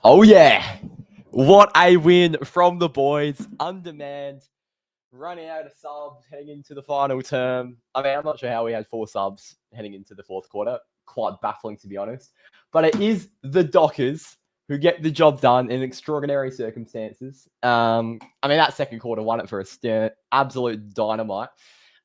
Oh, yeah. What a win from the boys. Undermanned, running out of subs, heading into the final term. I mean, I'm not sure how we had 4 subs heading into the fourth quarter. Quite baffling, to be honest. But it is the Dockers who get the job done in extraordinary circumstances. I mean, that second quarter won it for us. Absolute dynamite.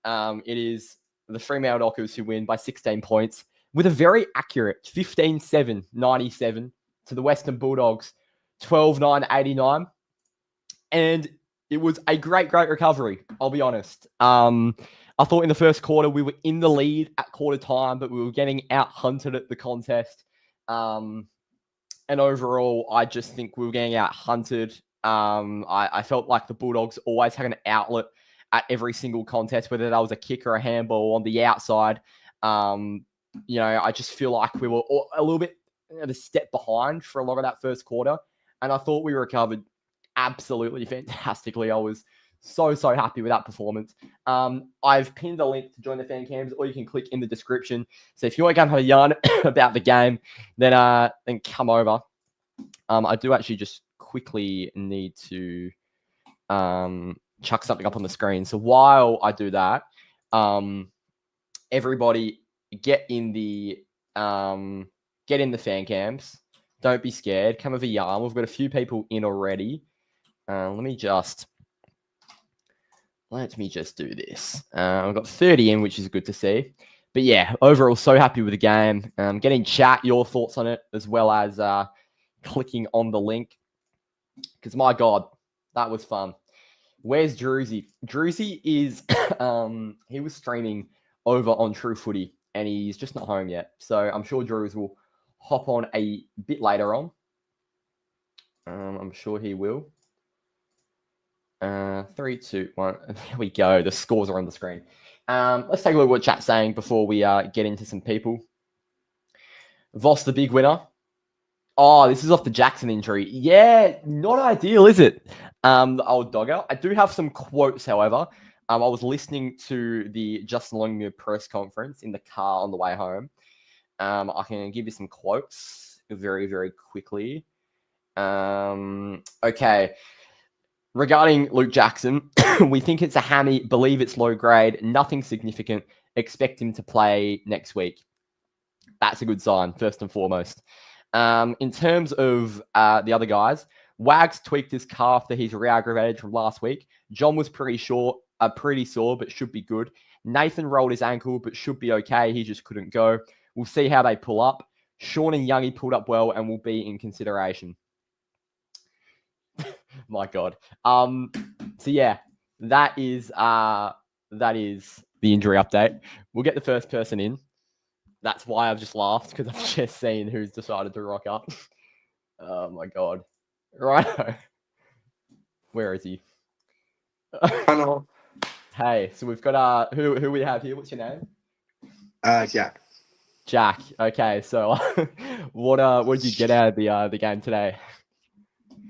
It is the Fremantle Dockers who win by 16 points with a very accurate 15-7, 97 to the Western Bulldogs, 12-9, 89. And it was a great recovery, I'll be honest. I thought in the first quarter we were in the lead at quarter time, but we were getting out-hunted at the contest. And overall, I just think we were getting out-hunted. I felt like the Bulldogs always had an outlet at every single contest, whether that was a kick or a handball on the outside. I just feel like we were a little bit of a step behind for a lot of that first quarter. And I thought we recovered absolutely fantastically. I was so happy with that performance. I've pinned a link to join the fan cams, or you can click in the description. So if you want to go and have a yarn about the game, then come over. I do actually just quickly need to chuck something up on the screen. So while I do that, everybody get in the fan cams. Don't be scared. Come with a yarn. We've got a few people in already. Let me just do this. I've got 30 in, which is good to see. But yeah, overall, so happy with the game. Get in chat your thoughts on it, as well as clicking on the link. Because my God, that was fun. Where's Druzy? Druzy is he was streaming over on True Footy, and he's just not home yet. So I'm sure Drews will hop on a bit later on. I'm sure he will. 3, 2, 1. There we go. The scores are on the screen. Let's take a look at what chat's saying before we get into some people. Voss, the big winner. Oh, this is off the Jackson injury. Yeah, not ideal, is it? The old dogger. I do have some quotes, however. I was listening to the Justin Longmuir press conference in the car on the way home. I can give you some quotes very quickly. Okay. Regarding Luke Jackson, we think it's a hammy, believe it's low grade, nothing significant. Expect him to play next week. That's a good sign, first and foremost. In terms of the other guys, Wags tweaked his calf that he's re-aggravated from last week. John was pretty sore, but should be good. Nathan rolled his ankle, but should be okay. He just couldn't go. We'll see how they pull up. Sean and Youngie pulled up well and will be in consideration. My God. So yeah, that is the injury update. We'll get the first person in. That's why I've just laughed, because I've just seen who's decided to rock up. Oh my God. Right. Where is he? Hello. Hey, so we've got who we have here. What's your name? Jack. Jack. Okay, so what did you get out of the game today?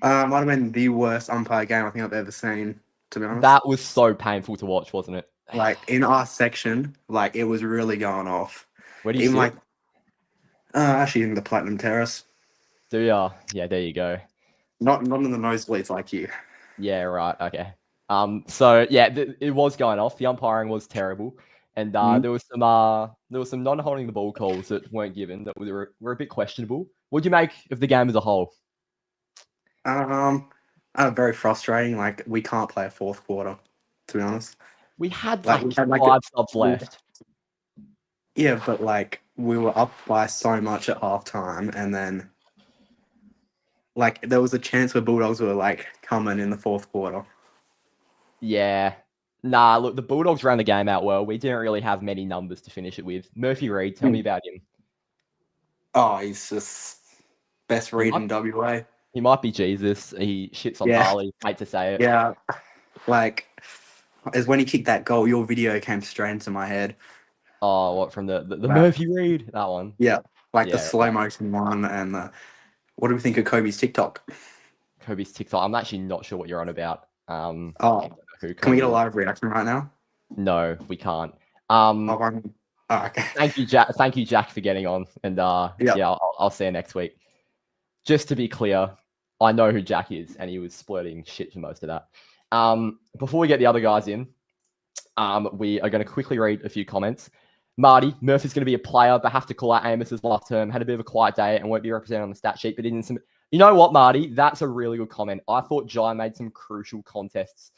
Might have been the worst umpire game I think I've ever seen, to be honest. That was so painful to watch, wasn't it? Like in our section, like it was really going off. Where do you see it? Actually in the Platinum Terrace. Do ya? Yeah, there you go. Not in the nosebleeds like you. Yeah, right. Okay. So yeah, it was going off. The umpiring was terrible, and there was some non-holding the ball calls that weren't given that were a bit questionable. What do you make of the game as a whole? Very frustrating. Like we can't play a fourth quarter, to be honest. We had like 5 subs left. Yeah, but like we were up by so much at halftime, and then like there was a chance where Bulldogs were like coming in the fourth quarter. Yeah. Nah, look, the Bulldogs ran the game out well. We didn't really have many numbers to finish it with. Murphy Reid, tell me about him. Oh, he's just best read in WA. He might be Jesus. He shits on Harley. Hate to say it. Yeah. Like, as when he kicked that goal, your video came straight into my head. Oh, what, from the Murphy Reid? That one? Yeah. Like the slow motion one, and what do we think of Kobe's TikTok? Kobe's TikTok? I'm actually not sure what you're on about. Can we get a live reaction right now? No, we can't. Okay. Thank you, Jack, for getting on. And I'll see you next week. just to be clear, I know who Jack is, and he was splurting shit for most of that. Before we get the other guys in, we are going to quickly read a few comments. Marty, Murphy's going to be a player, but have to call out Amos's last term. Had a bit of a quiet day and won't be represented on the stat sheet, but didn't some. You know what, Marty? That's a really good comment. I thought Jai made some crucial contests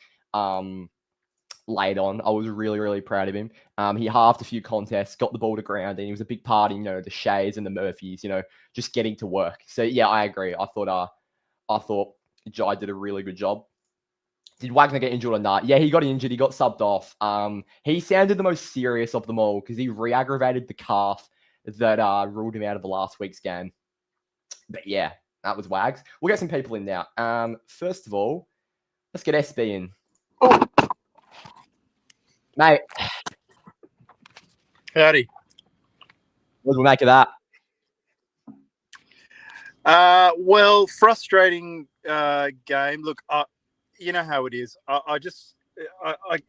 late on. I was really, really proud of him. He halved a few contests, got the ball to ground, and he was a big part in, the Shays and the Murphys, just getting to work. So yeah, I agree. I thought Jai did a really good job. Did Wagner get injured or not? Yeah, he got injured. He got subbed off. He sounded the most serious of them all because he re-aggravated the calf that ruled him out of the last week's game. But yeah, that was Wags. We'll get some people in now. First of all, let's get SB in. Oh. Mate. Howdy. What do we make of that? Well, frustrating game. Look, you know how it is.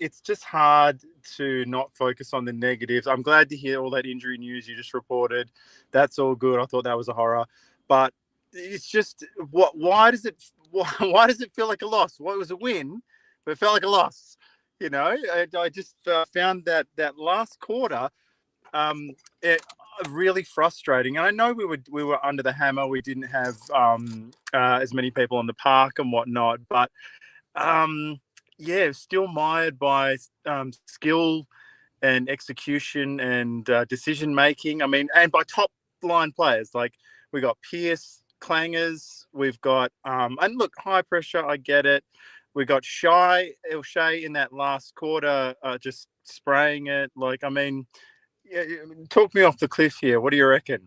It's just hard to not focus on the negatives. I'm glad to hear all that injury news you just reported. That's all good. I thought that was a horror, but it's just why does it feel like a loss? Well, it was a win, but it felt like a loss. I just found that last quarter really frustrating. And I know we were under the hammer. We didn't have as many people on the park and whatnot, but still mired by skill and execution and decision making. I mean, and by top line players. Like we got Pierce, Clangers, we've got and look, high pressure. I get it. We got Shea in that last quarter, just spraying it. Like, I mean, talk me off the cliff here. What do you reckon?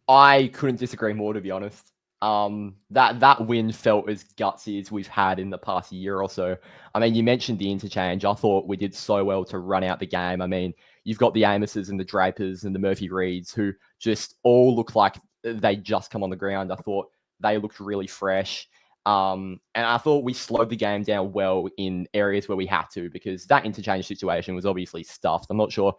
I couldn't disagree more, to be honest. That win felt as gutsy as we've had in the past year or so. I mean, you mentioned the interchange. I thought we did so well to run out the game. I mean, you've got the Amoses and the Drapers and the Murphy Reeds who just all look like they just come on the ground. I thought they looked really fresh. And I thought we slowed the game down well in areas where we had to, because that interchange situation was obviously stuffed. I'm not sure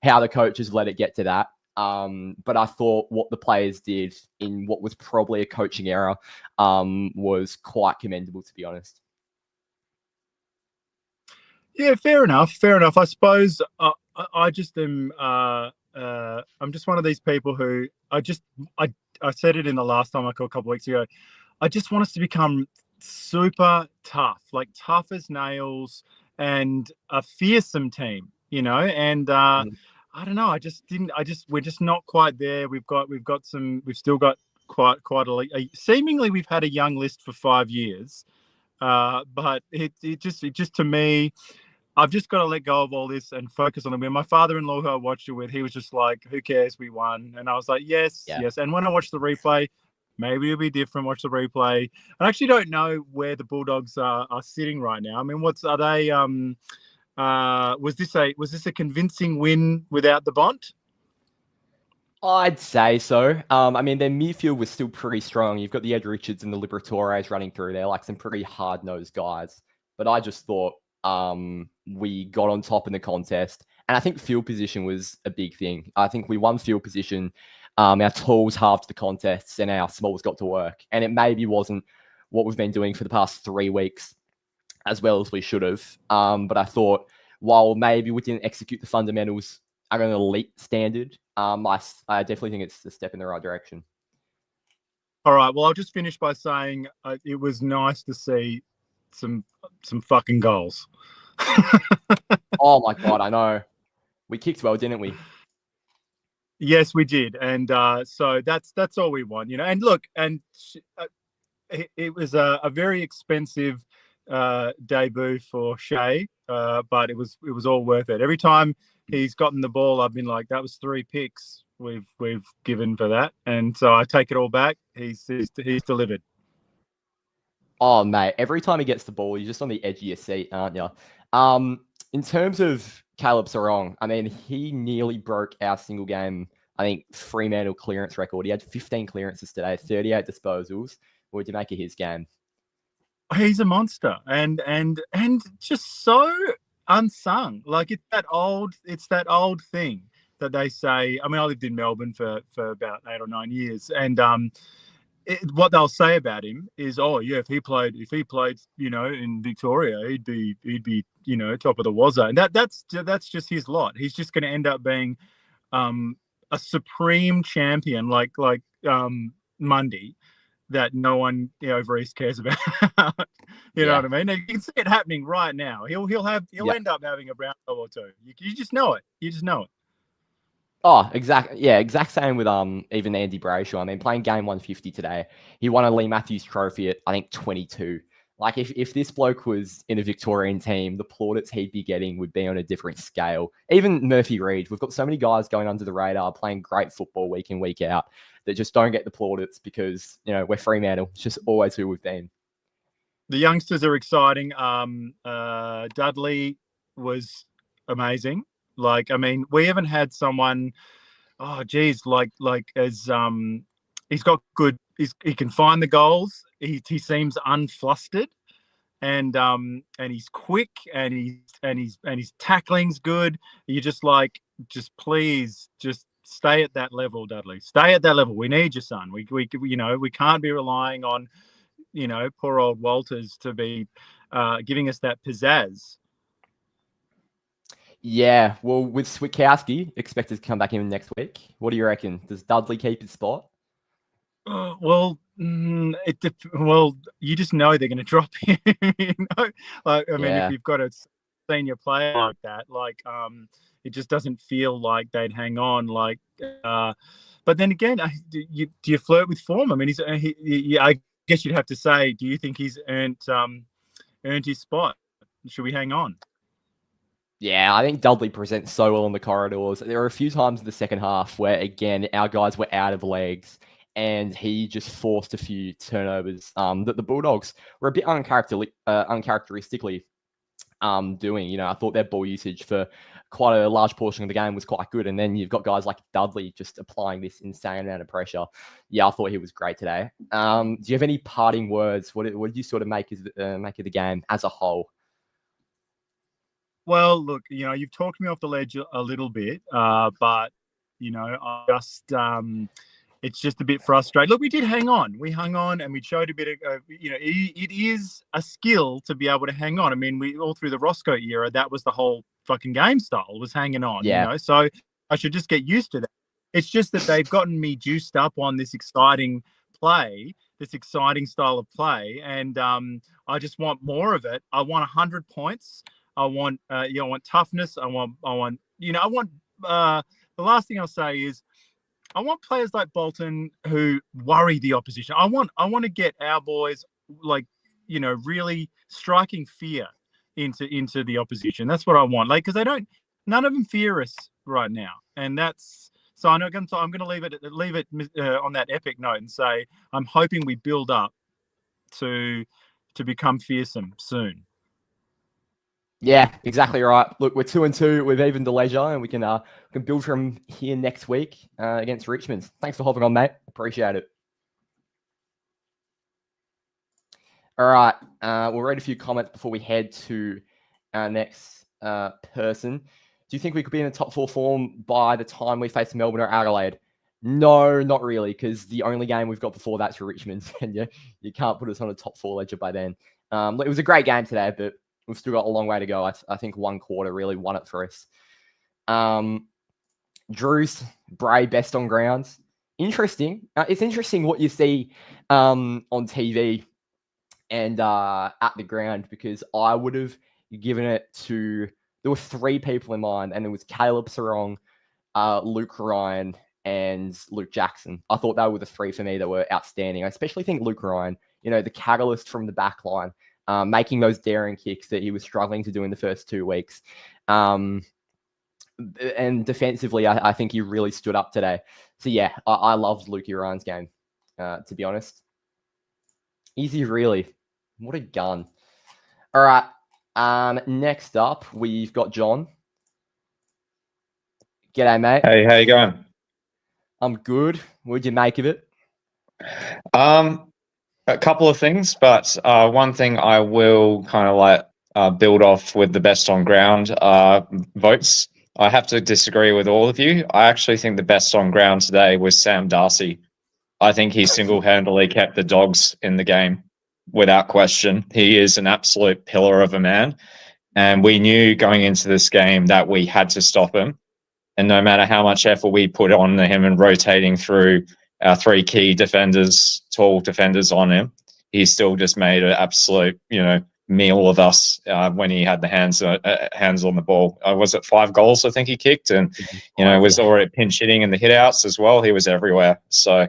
how the coaches let it get to that. But I thought what the players did in what was probably a coaching error was quite commendable, to be honest. Yeah, fair enough. I suppose I just am. I'm just one of these people who I said it in the last time I called a couple of weeks ago. I just want us to become super tough, like tough as nails, and a fearsome team, And I don't know. We're just not quite there. We've still got quite a. Seemingly, we've had a young list for 5 years, but it just to me, I've just got to let go of all this and focus on the win. My father-in-law, who I watched it with, he was just like, "Who cares? We won." And I was like, "Yes." And when I watched the replay, maybe it'll be different. Watch the replay. I actually don't know where the Bulldogs are sitting right now. I mean, are they? Was this a convincing win without the Bont? I'd say so. I mean, their midfield was still pretty strong. You've got the Ed Richards and the Liberatores running through there, like some pretty hard-nosed guys. But I just thought we got on top in the contest. And I think field position was a big thing. I think we won field position. Our tools halved the contests and our smalls got to work. And it maybe wasn't what we've been doing for the past 3 weeks as well as we should have. But I thought, while maybe we didn't execute the fundamentals at an elite standard, I definitely think it's a step in the right direction. All right. Well, I'll just finish by saying it was nice to see some fucking goals. Oh my God, I know. We kicked well, didn't we? Yes, we did, and so that's all we want, And look, and it was a very expensive debut for Shea, but it was all worth it. Every time he's gotten the ball, I've been like, that was 3 picks we've given for that, and so I take it all back. He's delivered. Oh mate, every time he gets the ball, you're just on the edge of your seat, aren't you? In terms of Caleb Sarong, I mean, he nearly broke our single game, I think, Fremantle clearance record. He had 15 clearances today, 38 disposals. What did you make of his game? He's a monster, and just so unsung. Like it's that old thing that they say. I mean, I lived in Melbourne for about 8 or 9 years, and what they'll say about him is, oh yeah, if he played, in Victoria, he'd be, top of the Wazza, and that's just his lot. He's just going to end up being a supreme champion, like Mundy, that no one over East cares about. you know what I mean? You can see it happening right now. He'll end up having a Brownlow or two. You just know it. You just know it. Oh, exactly. Yeah, exact same with even Andy Brayshaw. I mean, playing game 150 today, he won a Lee Matthews Trophy at I think 22. Like if this bloke was in a Victorian team, the plaudits he'd be getting would be on a different scale. Even Murphy Reed, we've got so many guys going under the radar, playing great football week in, week out, that just don't get the plaudits because we're Fremantle. It's just always who we've been. The youngsters are exciting. Dudley was amazing. Like, I mean, we haven't had someone. Oh, geez, like as he's got good. He can find the goals. He seems unflustered, and he's quick, and his tackling's good. You just please stay at that level, Dudley. Stay at that level. We need you, son. We can't be relying on poor old Walters to be giving us that pizzazz. Yeah, well, with Switkowski expected to come back in next week, what do you reckon? Does Dudley keep his spot? Well, you just know they're going to drop him. If you've got a senior player like that, it just doesn't feel like they'd hang on. But then again, do you flirt with form? I mean, I guess you'd have to say, do you think he's earned his spot? Should we hang on? Yeah, I think Dudley presents so well in the corridors. There were a few times in the second half where, again, our guys were out of legs and he just forced a few turnovers that the Bulldogs were a bit uncharacteristically doing. I thought their ball usage for quite a large portion of the game was quite good. And then you've got guys like Dudley just applying this insane amount of pressure. Yeah, I thought he was great today. Do you have any parting words? What did you sort of make of the game as a whole? Well, look, you've talked me off the ledge a little bit, but I just it's just a bit frustrating. Look, we did hang on. We hung on, and we showed a bit of, it is a skill to be able to hang on. I mean, we all through the Roscoe era, that was the whole fucking game style, was hanging on. Yeah. So I should just get used to that. It's just that they've gotten me juiced up on this exciting play, this exciting style of play, and I just want more of it. I want 100 points. I want toughness. I want the last thing I'll say is I want players like Bolton who worry the opposition. I want to get our boys really striking fear into the opposition. That's what I want. Because none of them fear us right now, and that's so. I'm going to leave it on that epic note and say I'm hoping we build up to become fearsome soon. Yeah, exactly right. Look, we're 2-2. We've evened the leisure, and we can build from here next week against Richmond. Thanks for hopping on, mate. Appreciate it. All right, we'll read a few comments before we head to our next person. Do you think we could be in the top 4 form by the time we face Melbourne or Adelaide? No, not really, because the only game we've got before that's for Richmond, and you can't put us on a top 4 ledger by then. It was a great game today, but we've still got a long way to go. I think one quarter really won it for us. Drew's Bray best on grounds. Interesting. It's interesting what you see on TV and at the ground, because I would have given it to... There were 3 people in mind, and it was Caleb Sarong, Luke Ryan, and Luke Jackson. I thought they were the 3 for me that were outstanding. I especially think Luke Ryan, the catalyst from the back line, making those daring kicks that he was struggling to do in the first 2 weeks. And defensively, I think he really stood up today. So, yeah, I loved Luke Ryan's game, to be honest. Easy, really. What a gun. All right. Next up, we've got John. G'day, mate. Hey, how you going? I'm good. What'd you make of it? A couple of things, but one thing I will kind of build off with the best on ground votes. I have to disagree with all of you. I actually think the best on ground today was Sam Darcy. I think he single-handedly kept the Dogs in the game without question. He is an absolute pillar of a man. And we knew going into this game that we had to stop him. And no matter how much effort we put on him and rotating through our three key defenders, tall defenders on him, he still just made an absolute, meal of us when he had the hands on the ball. Was it 5 goals I think he kicked, and was already pinch hitting in the hit outs as well. He was everywhere. So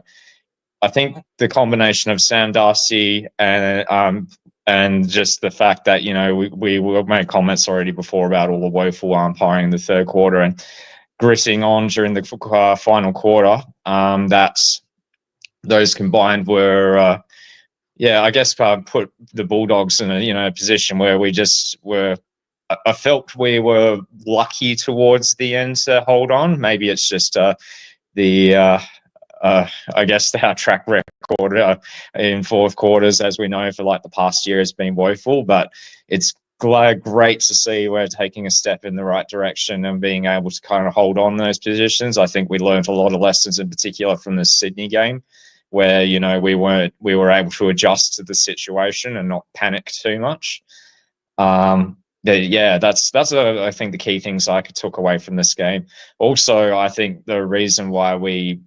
I think the combination of Sam Darcy and just the fact that we made comments already before about all the woeful umpiring in the third quarter and gritting on during the final quarter. That's those combined were, I guess, put the Bulldogs in a position where we just were. I felt we were lucky towards the end to hold on. Maybe it's just I guess our track record in fourth quarters, as we know, for like the past year has been woeful, but it's great to see we're taking a step in the right direction and being able to kind of hold on those positions. I think we learned a lot of lessons, in particular from the Sydney game, where we were able to adjust to the situation and not panic too much. That's I think the key things I took away from this game. Also, I think the reason why we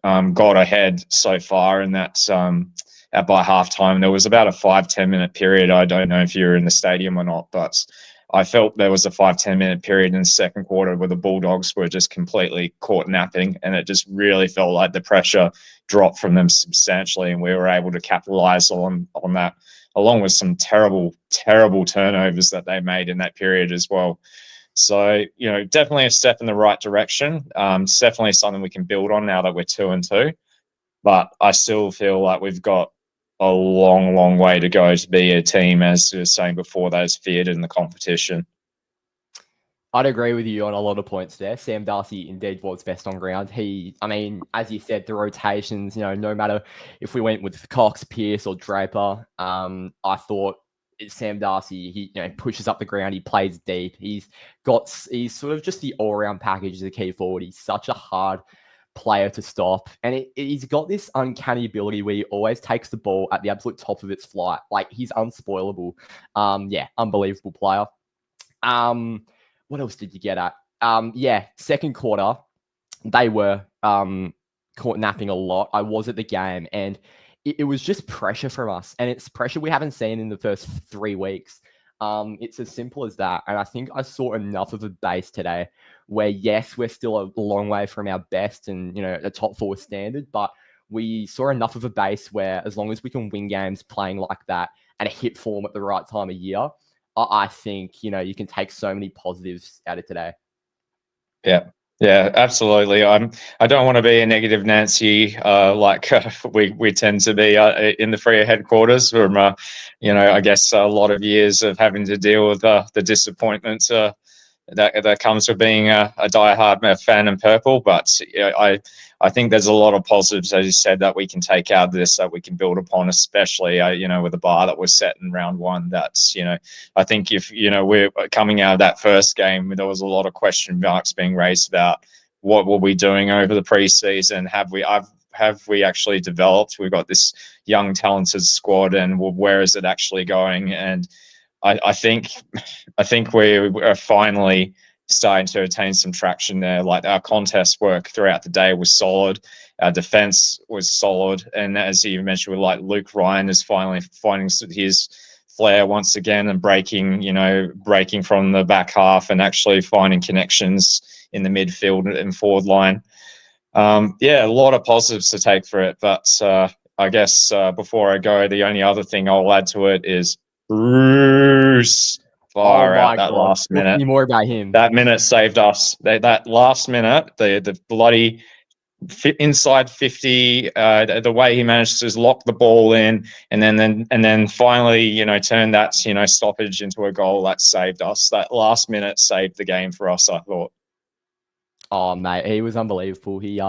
got ahead so far, and that's by halftime. There was about a 5-10 minute period. I don't know if you were in the stadium or not, but I felt there was a 5-10 minute period in the second quarter where the Bulldogs were just completely caught napping, and it just really felt like the pressure dropped from them substantially, and we were able to capitalize on that, along with some terrible turnovers that they made in that period as well. So, definitely a step in the right direction. It's definitely something we can build on now that we're 2-2. But I still feel like we've got a long, long way to go to be a team, as you were saying before, that is feared in the competition. I'd agree with you on a lot of points there. Sam Darcy indeed was best on ground. As you said, the rotations, no matter if we went with Cox, Pearce or Draper, I thought Sam Darcy, he pushes up the ground, he plays deep. He's sort of just the all-round package as a key forward. He's such a hard player to stop. And he's got this uncanny ability where he always takes the ball at the absolute top of its flight. Like, he's unspoilable. Unbelievable player. What else did you get at? Second quarter, they were caught napping a lot. I was at the game, and it was just pressure from us. And it's pressure we haven't seen in the first 3 weeks. It's as simple as that. And I think I saw enough of a base today where, yes, we're still a long way from our best and, a top 4 standard, but we saw enough of a base where, as long as we can win games playing like that and hit form at the right time of year, I think, you can take so many positives out of today. Yeah, absolutely. I don't want to be a negative Nancy like we tend to be in the Freo headquarters from, I guess a lot of years of having to deal with the disappointment that comes with being a diehard fan in purple. But I think there's a lot of positives, as you said, that we can take out of this, that we can build upon, especially, with the bar that was set in round 1. That's, I think if, we're coming out of that first game, there was a lot of question marks being raised about what were we doing over the preseason? Have we actually developed? We've got this young, talented squad, and where is it actually going? And I think we are finally starting to attain some traction there. Like, our contest work throughout the day was solid. Our defense was solid. And as you mentioned, like Luke Ryan is finally finding his flair once again and breaking from the back half and actually finding connections in the midfield and forward line. A lot of positives to take for it. But I guess before I go, the only other thing I'll add to it is Bruce far out that last minute. More about him. That minute saved us. That last minute, the bloody inside 50, the way he managed to lock the ball in, and then finally, turn that stoppage into a goal that saved us. That last minute saved the game for us, I thought. Oh mate, he was unbelievable. He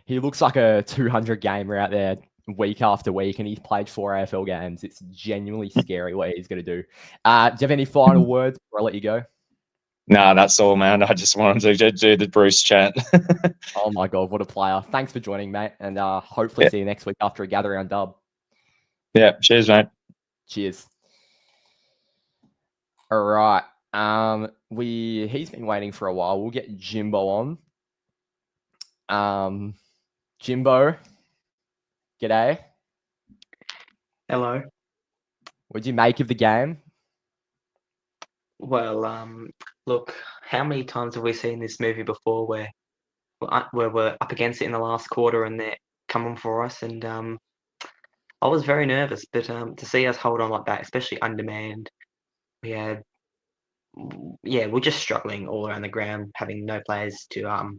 looks like a 200 gamer out there week after week, and he's played 4 AFL games. It's genuinely scary what he's going to do. Do you have any final words before I let you go? Nah, that's all, man. I just wanted to do the Bruce chant. Oh my God, what a player. Thanks for joining, mate. And hopefully see you next week after a gather round dub. Yeah, cheers, mate. Cheers. All right. He's been waiting for a while. We'll get Jimbo on. Jimbo, g'day. Hello. What'd you make of the game? Well, look, how many times have we seen this movie before where we're up against it in the last quarter and they're coming for us? And I was very nervous, but to see us hold on like that, especially undermanned, we're just struggling all around the ground, having no players to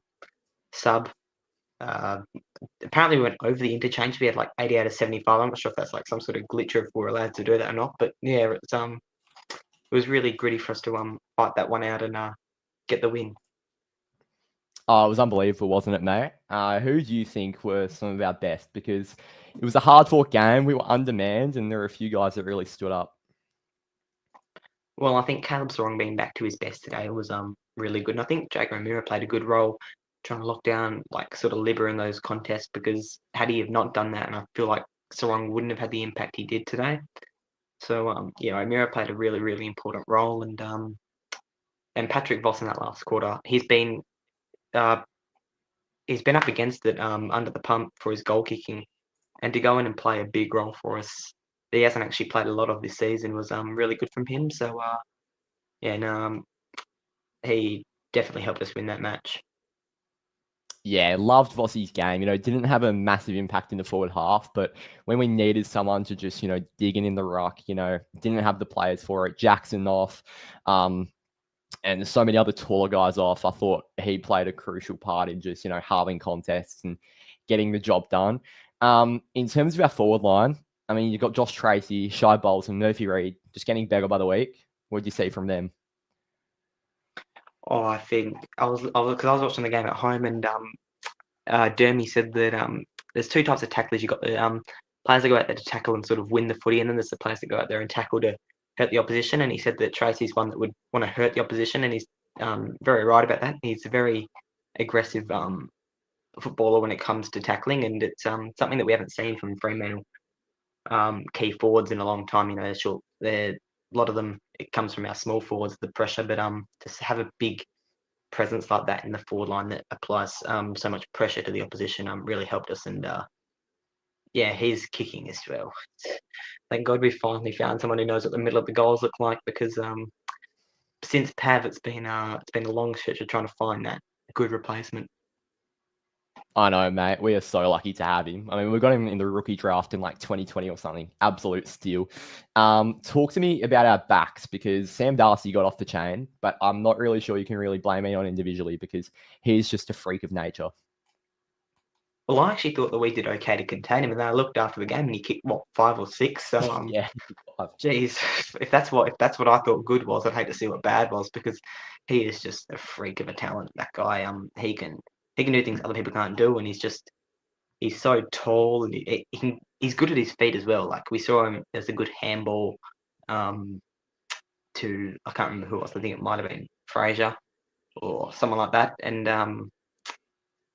sub. Apparently we went over the interchange. We had like 80 out of 75. I'm not sure if that's like some sort of glitch or if we're allowed to do that or not. But yeah, it was really gritty for us to fight that one out and get the win. Oh, it was unbelievable, wasn't it, mate? Who do you think were some of our best? Because it was a hard-fought game. We were undermanned, and there were a few guys that really stood up. Well, I think Caleb Sorong being back to his best today was really good. And I think Jake O'Meara played a good role trying to lock down like sort of Libba in those contests, because had he have not done that, and I feel like Sorong wouldn't have had the impact he did today. So O'Meara played a really, really important role, and Patrick Voss in that last quarter, he's been up against it under the pump for his goal kicking, and to go in and play a big role for us. He hasn't actually played a lot of this season, was really good from him. So he definitely helped us win that match. Yeah, loved Vossi's game. Didn't have a massive impact in the forward half, but when we needed someone to just, dig in the ruck, didn't have the players for it. Jackson off, and so many other taller guys off. I thought he played a crucial part in just, halving contests and getting the job done. In terms of our forward line, I mean, you've got Josh Tracy, Shai Bowles, and Murphy Reid just getting better by the week. What did you see from them? Oh, I think I was watching the game at home, and Dermy said that there's two types of tacklers. You got the players that go out there to tackle and sort of win the footy, and then there's the players that go out there and tackle to hurt the opposition. And he said that Tracy's one that would want to hurt the opposition, and he's very right about that. He's a very aggressive footballer when it comes to tackling, and it's something that we haven't seen from Fremantle key forwards in a long time. A lot of them, it comes from our small forwards, the pressure, but to have a big presence like that in the forward line that applies so much pressure to the opposition really helped us. And his kicking as well. Thank God we finally found someone who knows what the middle of the goals look like, because since Pav, it's been a long stretch of trying to find that good replacement. I know, mate. We are so lucky to have him. I mean, we got him in the rookie draft in like 2020 or something. Absolute steal. Talk to me about our backs, because Sam Darcy got off the chain, but I'm not really sure you can really blame anyone individually because he's just a freak of nature. Well, I actually thought that we did okay to contain him, and then I looked after the game and he kicked 5 or 6. So yeah. Geez, if that's what I thought good was, I'd hate to see what bad was, because he is just a freak of a talent. That guy, he can do things other people can't do, and he's so tall, and he's good at his feet as well. Like we saw him, there's a good handball to, I can't remember who it was. I think it might have been Fraser or someone like that, and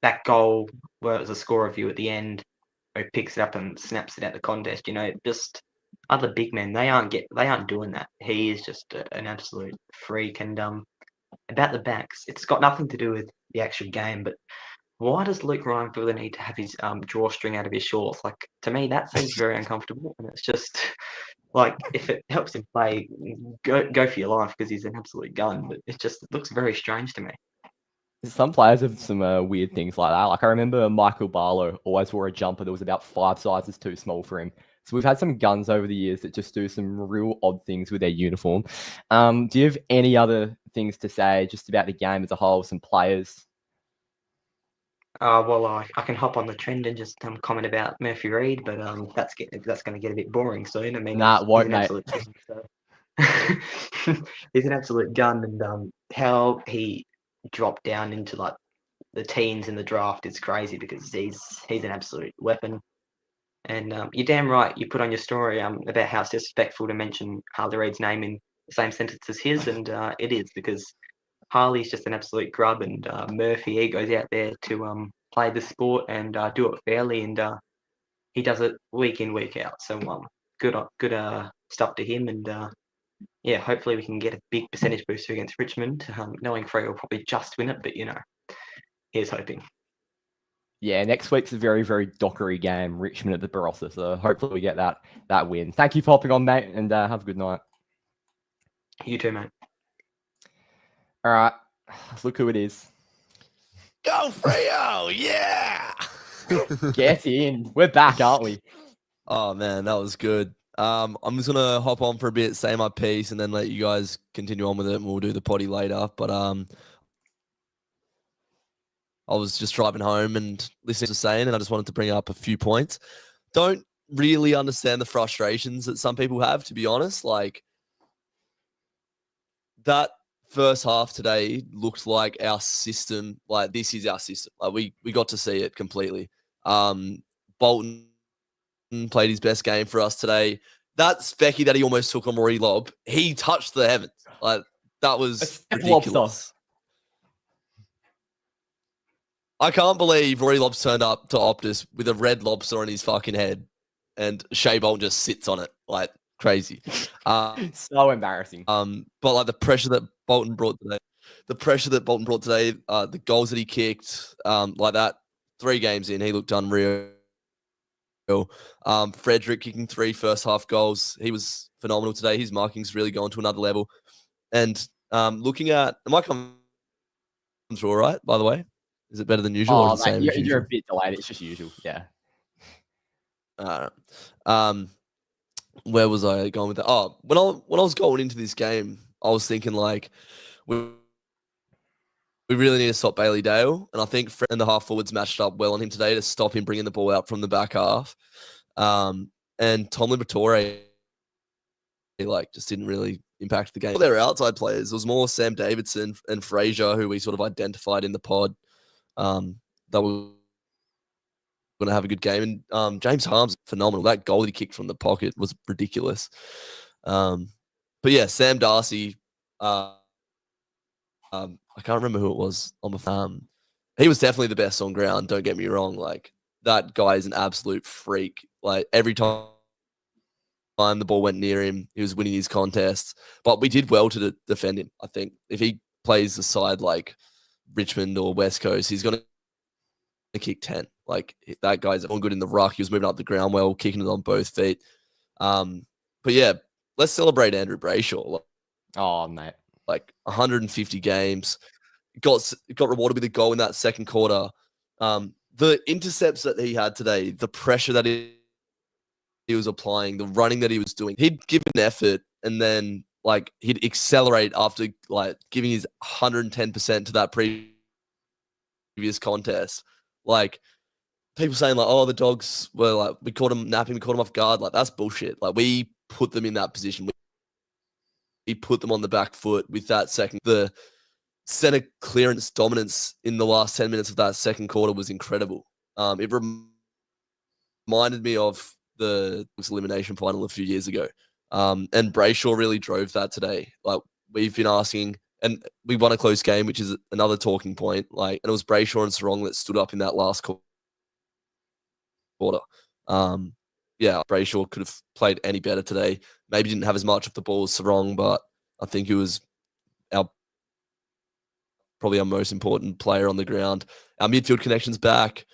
that goal where it was a score review at the end, where he picks it up and snaps it out the contest. Just other big men, they aren't doing that. He is just an absolute freak. And about the backs, it's got nothing to do with the actual game, but why does Luke Ryan feel the need to have his drawstring out of his shorts? Like, to me, that seems very uncomfortable, and it's just like, if it helps him play, go for your life, because he's an absolute gun. But it looks very strange to me. Some players have some weird things like that. Like I remember Michael Barlow always wore a jumper that was about 5 sizes too small for him. So we've had some guns over the years that just do some real odd things with their uniform. Do you have any other things to say just about the game as a whole, some players? Well, I can hop on the trend and just comment about Murphy Reid, but that's going to get a bit boring soon. I mean, Nah, he's an mate. absolute gun, so. He's an absolute gun, and how he dropped down into like the teens in the draft is crazy, because he's an absolute weapon. And you're damn right. You put on your story about how it's disrespectful to mention Harley Reid's name in the same sentence as his, and it is, because Harley's just an absolute grub, and Murphy, he goes out there to play the sport and do it fairly, and he does it week in, week out. So good stuff to him, and yeah, hopefully we can get a big percentage booster against Richmond. Knowing Freo will probably just win it, but here's hoping. Yeah, next week's a very, very dockery game, Richmond at the Barossa. So hopefully we get that win. Thank you for hopping on, mate, and have a good night. You too, mate. All right, look who it is. Go Freo! Yeah! Get in. We're back, aren't we? Oh man, that was good. I'm just gonna hop on for a bit, say my piece, and then let you guys continue on with it, and we'll do the potty later. But I was just driving home and listening to saying, and I just wanted to bring up a few points. Don't really understand the frustrations that some people have, to be honest. Like, that first half today looked like our system. Like, this is our system. Like, we got to see it completely. Bolton played his best game for us today. That specky that he almost took on Rory Lobb, he touched the heavens. Like, that was ridiculous. I can't believe Rory Lobb's turned up to Optus with a red lobster on his fucking head and Shea Bolton just sits on it. Like, crazy. So embarrassing. But like the pressure that Bolton brought today, the goals that he kicked, like that, 3 games in, he looked unreal. Frederick kicking 3 first half goals. He was phenomenal today. His marking's really gone to another level. And looking at, am I coming through all right, by the way? Is it better than usual? Oh, mate, you're a bit delayed. It's just usual. Yeah. Where was I going with that? Oh, when I was going into this game, I was thinking like we really need to stop Bailey Dale, and I think Fred and the half forwards matched up well on him today to stop him bringing the ball out from the back half. And Tom Liberatore like just didn't really impact the game. Their outside players, it was more Sam Davidson and Fraser who we sort of identified in the pod. That were going to have a good game. And James Harms, phenomenal. That goal he kicked from the pocket was ridiculous. But yeah, Sam Darcy, I can't remember who it was on the he was definitely the best on ground, don't get me wrong. Like, that guy is an absolute freak. Like, every time the ball went near him, he was winning his contests. But we did well to defend him, I think. If he plays a side like Richmond or West Coast, he's going to kick 10. Like, that guy's all good in the ruck. He was moving up the ground well, kicking it on both feet. But yeah, let's celebrate Andrew Brayshaw. Oh, mate. Like, 150 games. Got rewarded with a goal in that second quarter. The intercepts that he had today, the pressure that he was applying, the running that he was doing, he'd give an effort and then like he'd accelerate after like giving his 110% to that previous contest. Like, people saying like, oh, the Dogs were like, we caught him napping, we caught him off guard. Like, that's bullshit. Like, we put them in that position. We put them on the back foot with that second. The center clearance dominance in the last 10 minutes of that second quarter was incredible. It reminded me of the elimination final a few years ago. And Brayshaw really drove that today. Like, we've been asking, and we won a close game, which is another talking point. Like, and it was Brayshaw and Sarong that stood up in that last quarter. Yeah, Brayshaw could have played any better today. Maybe didn't have as much of the ball as Sarong, but I think he was probably our most important player on the ground. Our midfield connection's back.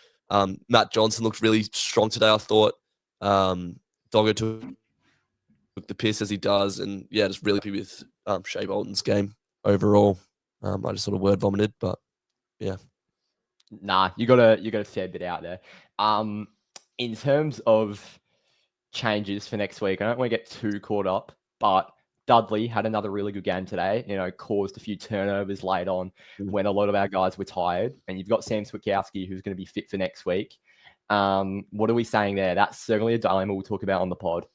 Matt Johnson looked really strong today, I thought. Dogger took the piss as he does, and yeah, just really happy with Shea Bolton's game overall. I just sort of word vomited, but yeah. Nah, you got a fair bit out there. In terms of changes for next week, I don't want to get too caught up, but Dudley had another really good game today. Caused a few turnovers late on when a lot of our guys were tired. And you've got Sam Switkowski, who's going to be fit for next week. What are we saying there? That's certainly a dilemma we'll talk about on the pod.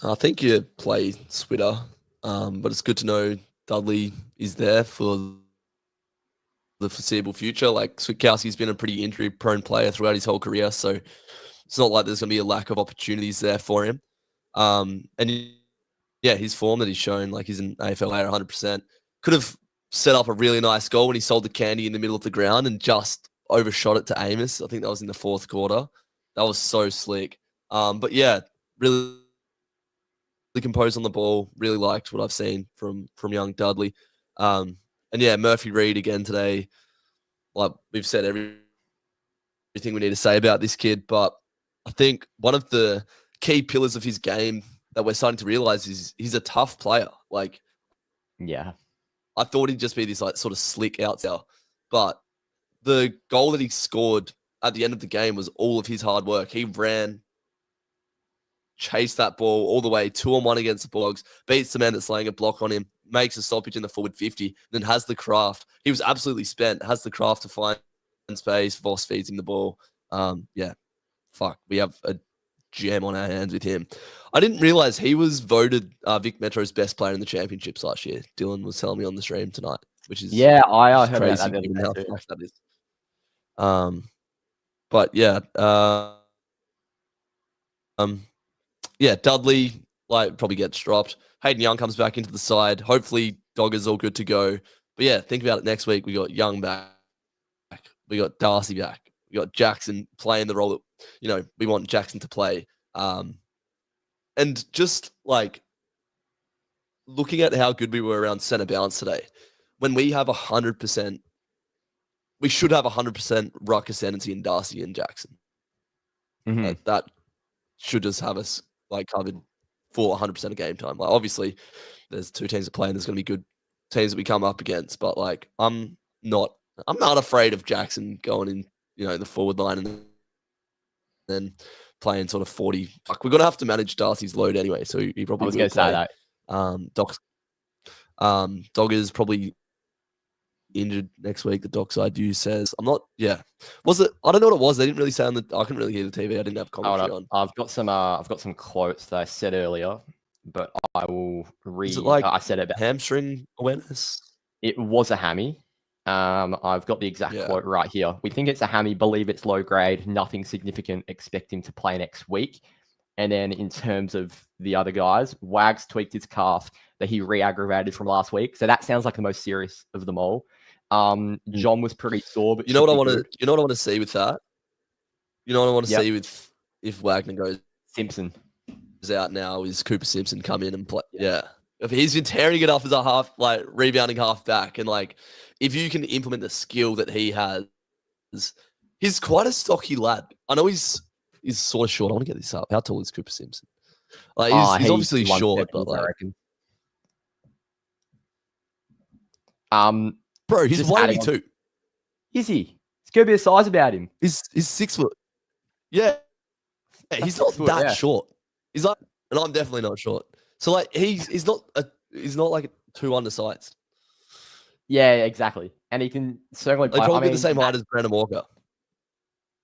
I think you play Switter, but it's good to know Dudley is there for the foreseeable future. Like, Switkowski's been a pretty injury-prone player throughout his whole career, so it's not like there's going to be a lack of opportunities there for him. And yeah, his form that he's shown, like, he's an AFL player 100%. could have set up a really nice goal when he sold the candy in the middle of the ground and just overshot it to Amos. I think that was in the fourth quarter. That was so slick. But yeah, really composed on the ball. Really liked what I've seen from young Dudley. And yeah, Murphy Reid again today. Like we've said everything we need to say about this kid, but I think one of the key pillars of his game that we're starting to realize is he's a tough player. Like, Yeah. I thought he'd just be this like sort of slick outsider, but the goal that he scored at the end of the game was all of his hard work. He ran, chased that ball all the way 2-on-1 against the Bulldogs, beats the man that's laying a block on him, makes a stoppage in the forward 50, then has the craft. He was absolutely spent, has the craft to find space. Voss feeds him the ball. Yeah, fuck. We have a gem on our hands with him. I didn't realize he was voted Vic Metro's best player in the championships last year. Dylan was telling me on the stream tonight, which is Yeah, I heard crazy about that. given how fast that is. But yeah, yeah, Dudley like probably gets dropped. Hayden Young comes back into the side. Hopefully, Doggers all good to go. But yeah, think about it. Next week we got Young back, we got Darcy back, we got Jackson playing the role that we want Jackson to play. And just like looking at how good we were around centre balance today, when we have 100%, we should have 100% ruck ascendancy in Darcy and Jackson. Mhm. That should just have us like covered for 100% of game time. Like obviously, there's two teams that play, and there's going to be good teams that we come up against. But like, I'm not afraid of Jackson going in, the forward line and then playing sort of 40. Like, we're going to have to manage Darcy's load anyway, so he probably I was will going to say play. that. Doggers probably injured next week. The Dockside View says, I'm not. Yeah, was it? I don't know what it was. They didn't really say on the. I couldn't really hear the TV. I didn't have commentary on. I've got some quotes that I said earlier, but I will read. Is it like I said it about hamstring awareness? It was a hammy. I've got the exact quote right here. We think it's a hammy. Believe it's low grade. Nothing significant. Expect him to play next week. And then in terms of the other guys, Wags tweaked his calf that he re-aggravated from last week. So that sounds like the most serious of them all. John was pretty sore, but you know what I want to. You know what I want to see with that. You know what I want to see with if Wagner goes Simpson is out now. Is Cooper Simpson come in and play? Yeah. If he's been tearing it up as a half, like rebounding half back, and like if you can implement the skill that he has, he's quite a stocky lad. I know he's sort of short. I want to get this up. How tall is Cooper Simpson? Like he's obviously short, but like, bro, he's 182. Is he? There's gonna be a size about him. He's 6 foot. Yeah, he's not that short. He's like, and I'm definitely not short. So like he's not like too undersized. Yeah, exactly. And he can certainly play. They probably be the same height as Brandon Walker.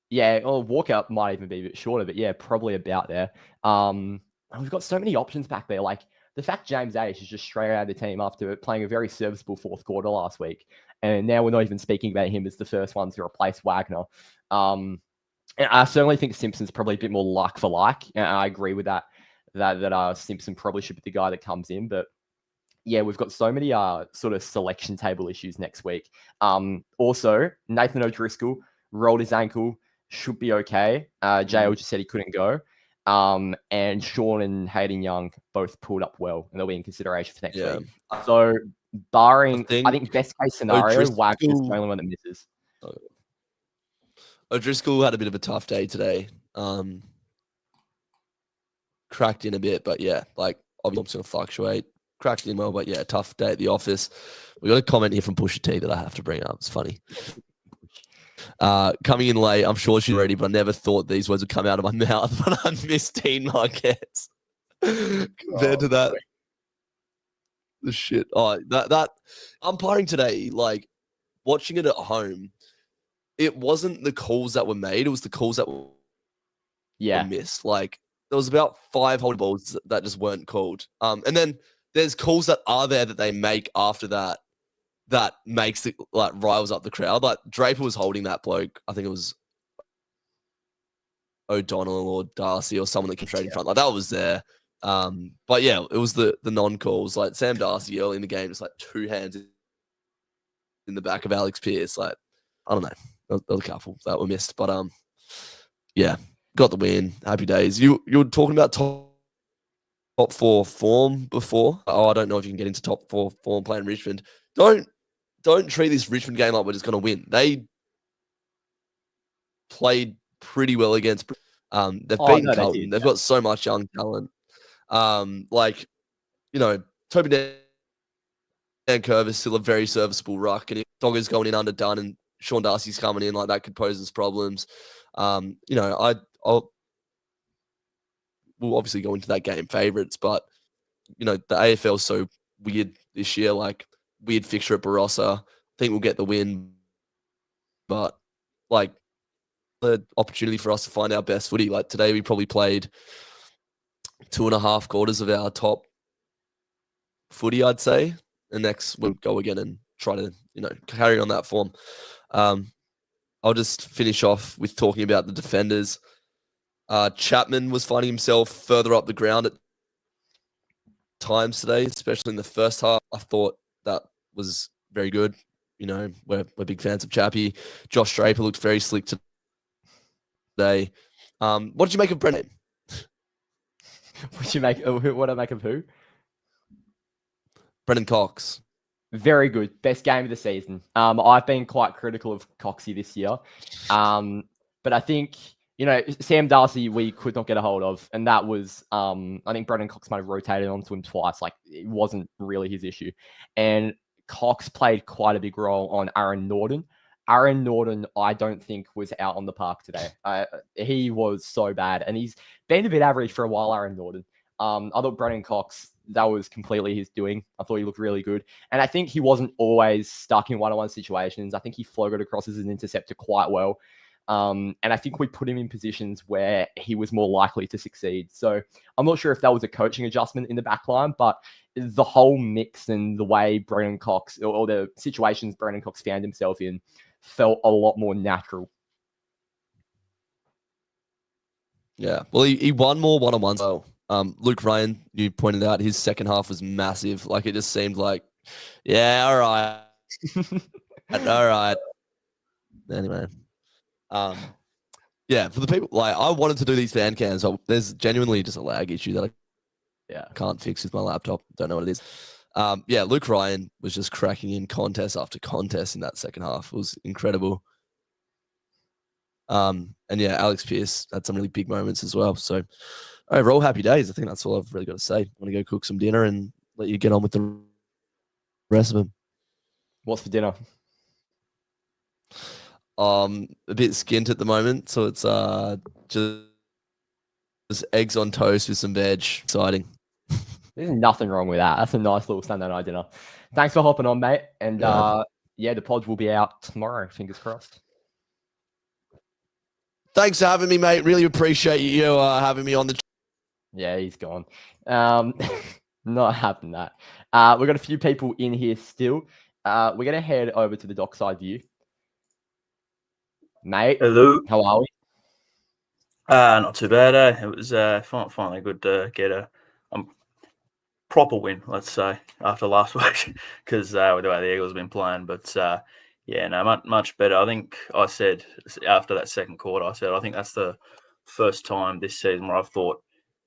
Yeah, or Walker might even be a bit shorter, but yeah, probably about there. And we've got so many options back there. Like the fact James Aish is just straight out of the team after playing a very serviceable fourth quarter last week, and now we're not even speaking about him as the first one to replace Wagner. And I certainly think Simpson's probably a bit more like for like. And I agree with that. That Simpson probably should be the guy that comes in, but yeah, we've got so many sort of selection table issues next week. Also, Nathan O'Driscoll rolled his ankle, should be okay. JL just said he couldn't go. And Sean and Hayden Young both pulled up well, and they'll be in consideration for next week. So, barring, I think best case scenario, Wagner's the only one that misses. O'Driscoll had a bit of a tough day today. Cracked in a bit, but yeah, like obviously it's going to fluctuate. Cracked in well, but yeah, tough day at the office. We got a comment here from Pusha T that I have to bring up. It's funny. Coming in late, I'm sure she's ready, but I never thought these words would come out of my mouth when I missed Dean Marquez. Compared to that, the shit. Oh, that umpiring today, like watching it at home, it wasn't the calls that were made; it was the calls that were missed. Like there was about 5 holding balls that just weren't called. And then there's calls that are there that they make after that. That makes it like riles up the crowd. Like Draper was holding that bloke. I think it was O'Donnell or Darcy or someone that came straight in front. Like that was there. But yeah, it was the non-calls. Like Sam Darcy early in the game, just like 2 hands in the back of Alex Pearce. Like, I don't know. There was a couple that were missed. But yeah, got the win. Happy days. You were talking about top 4 form before. Oh, I don't know if you can get into top 4 form playing Richmond. Don't treat this Richmond game like we're just going to win. They played pretty well against. They've beaten no, Carlton. They've got so much young talent. Like, you know, Toby Dan Curve is still a very serviceable ruck, and if Doggers going in underdone and Sean Darcy's coming in, like that could pose us problems. You know, we'll obviously go into that game favourites, but you know, the AFL's so weird this year, like weird fixture at Barossa. I think we'll get the win, but like the opportunity for us to find our best footy. Like today, we probably played 2.5 quarters of our top footy, I'd say. And next we'll go again and try to, you know, carry on that form. I'll just finish off with talking about the defenders. Chapman was finding himself further up the ground at times today, especially in the first half. I thought that was very good. You know, we're big fans of Chappie. Josh Draper looked very slick today. What did you make of Brendan? What did I make of who? Brendan Cox. Very good. Best game of the season. I've been quite critical of Coxie this year. But I think, you know, Sam Darcy, we could not get a hold of. And that was, I think Brendan Cox might have rotated onto him twice. Like, it wasn't really his issue. And Cox played quite a big role on Aaron Norton. Aaron Norton, I don't think, was out on the park today. He was so bad. And he's been a bit average for a while, Aaron Norton. I thought Brendan Cox, that was completely his doing. I thought he looked really good. And I think he wasn't always stuck in one-on-one situations. I think he floated across as an interceptor quite well. And I think we put him in positions where he was more likely to succeed. So I'm not sure if that was a coaching adjustment in the back line, but the whole mix and the way Brendan Cox, or the situations Brendan Cox found himself in, felt a lot more natural. Yeah. Well, he won more one-on-ones. Oh. Luke Ryan, you pointed out, his second half was massive. Like, it just seemed like, yeah, all right. All right. Anyway. Yeah, for the people, like, I wanted to do these fan cams, so there's genuinely just a lag issue that I can't fix with my laptop. Don't know what it is. Yeah, Luke Ryan was just cracking in contest after contest in that second half. It was incredible. And yeah, Alex Pearce had some really big moments as well. So overall, happy days. I think that's all I've really got to say. I'm going to go cook some dinner and let you get on with the rest of them. What's for dinner? A bit skint at the moment, so it's just eggs on toast with some veg. Exciting. There's nothing wrong with that. That's a nice little Sunday night dinner. Thanks for hopping on, mate. And yeah, the pods will be out tomorrow. Fingers crossed. Thanks for having me, mate. Really appreciate you having me on the. Yeah, he's gone. Not having that. We've got a few people in here still. We're going to head over to the dockside view. Mate, hello. How are we? Not too bad, eh? It was finally good to get a proper win, let's say, after last week, because with the way the Eagles have been playing. But yeah, no, much better. I think I said after that second quarter, I think that's the first time this season where I've thought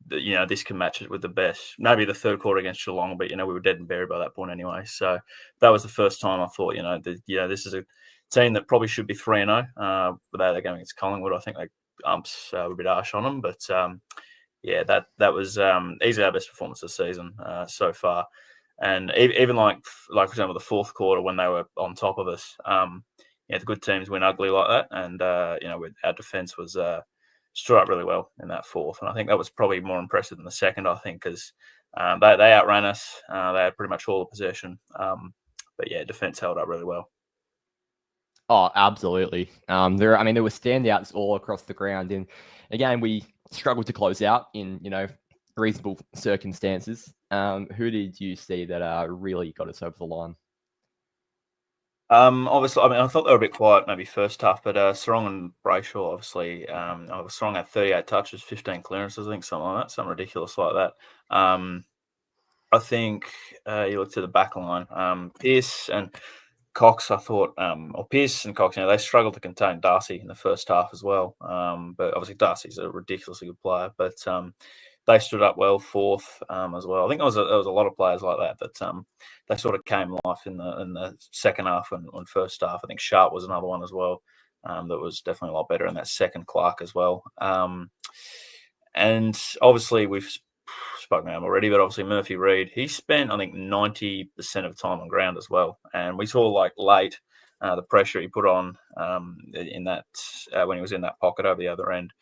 that, you know, this can match it with the best. Maybe the third quarter against Geelong, but, you know, we were dead and buried by that point anyway. So that was the first time I thought, you know, this is a team that probably should be 3-0 without their game against Collingwood. I think they umps were a bit harsh on them, but yeah, that was easily our best performance this season so far. And even like for example, the fourth quarter when they were on top of us, yeah, the good teams win ugly like that, and you know, our defence was stood up really well in that fourth, and I think that was probably more impressive than the second. I think because they outran us, they had pretty much all the possession, but yeah, defence held up really well. Oh, absolutely. There were standouts all across the ground, and again, we struggled to close out in, you know, reasonable circumstances. Who did you see that really got us over the line? Obviously, I mean, I thought they were a bit quiet maybe first half, but Sarong and Brayshaw, obviously, Sarong had 38 touches, 15 clearances, I think, something like that, something ridiculous like that. I think you look to the back line, Pearce and Cox, I thought, or Pearce and Cox, they struggled to contain Darcy in the first half as well. But obviously Darcy's a ridiculously good player, but they stood up well fourth as well. I think there was a lot of players like that they sort of came life in the second half and first half. I think Sharp was another one as well that was definitely a lot better in that second. Clark as well. And obviously we've spoken about him already, but obviously Murphy Reid, he spent I think 90% of time on ground as well, and we saw like late the pressure he put on in that when he was in that pocket over the other end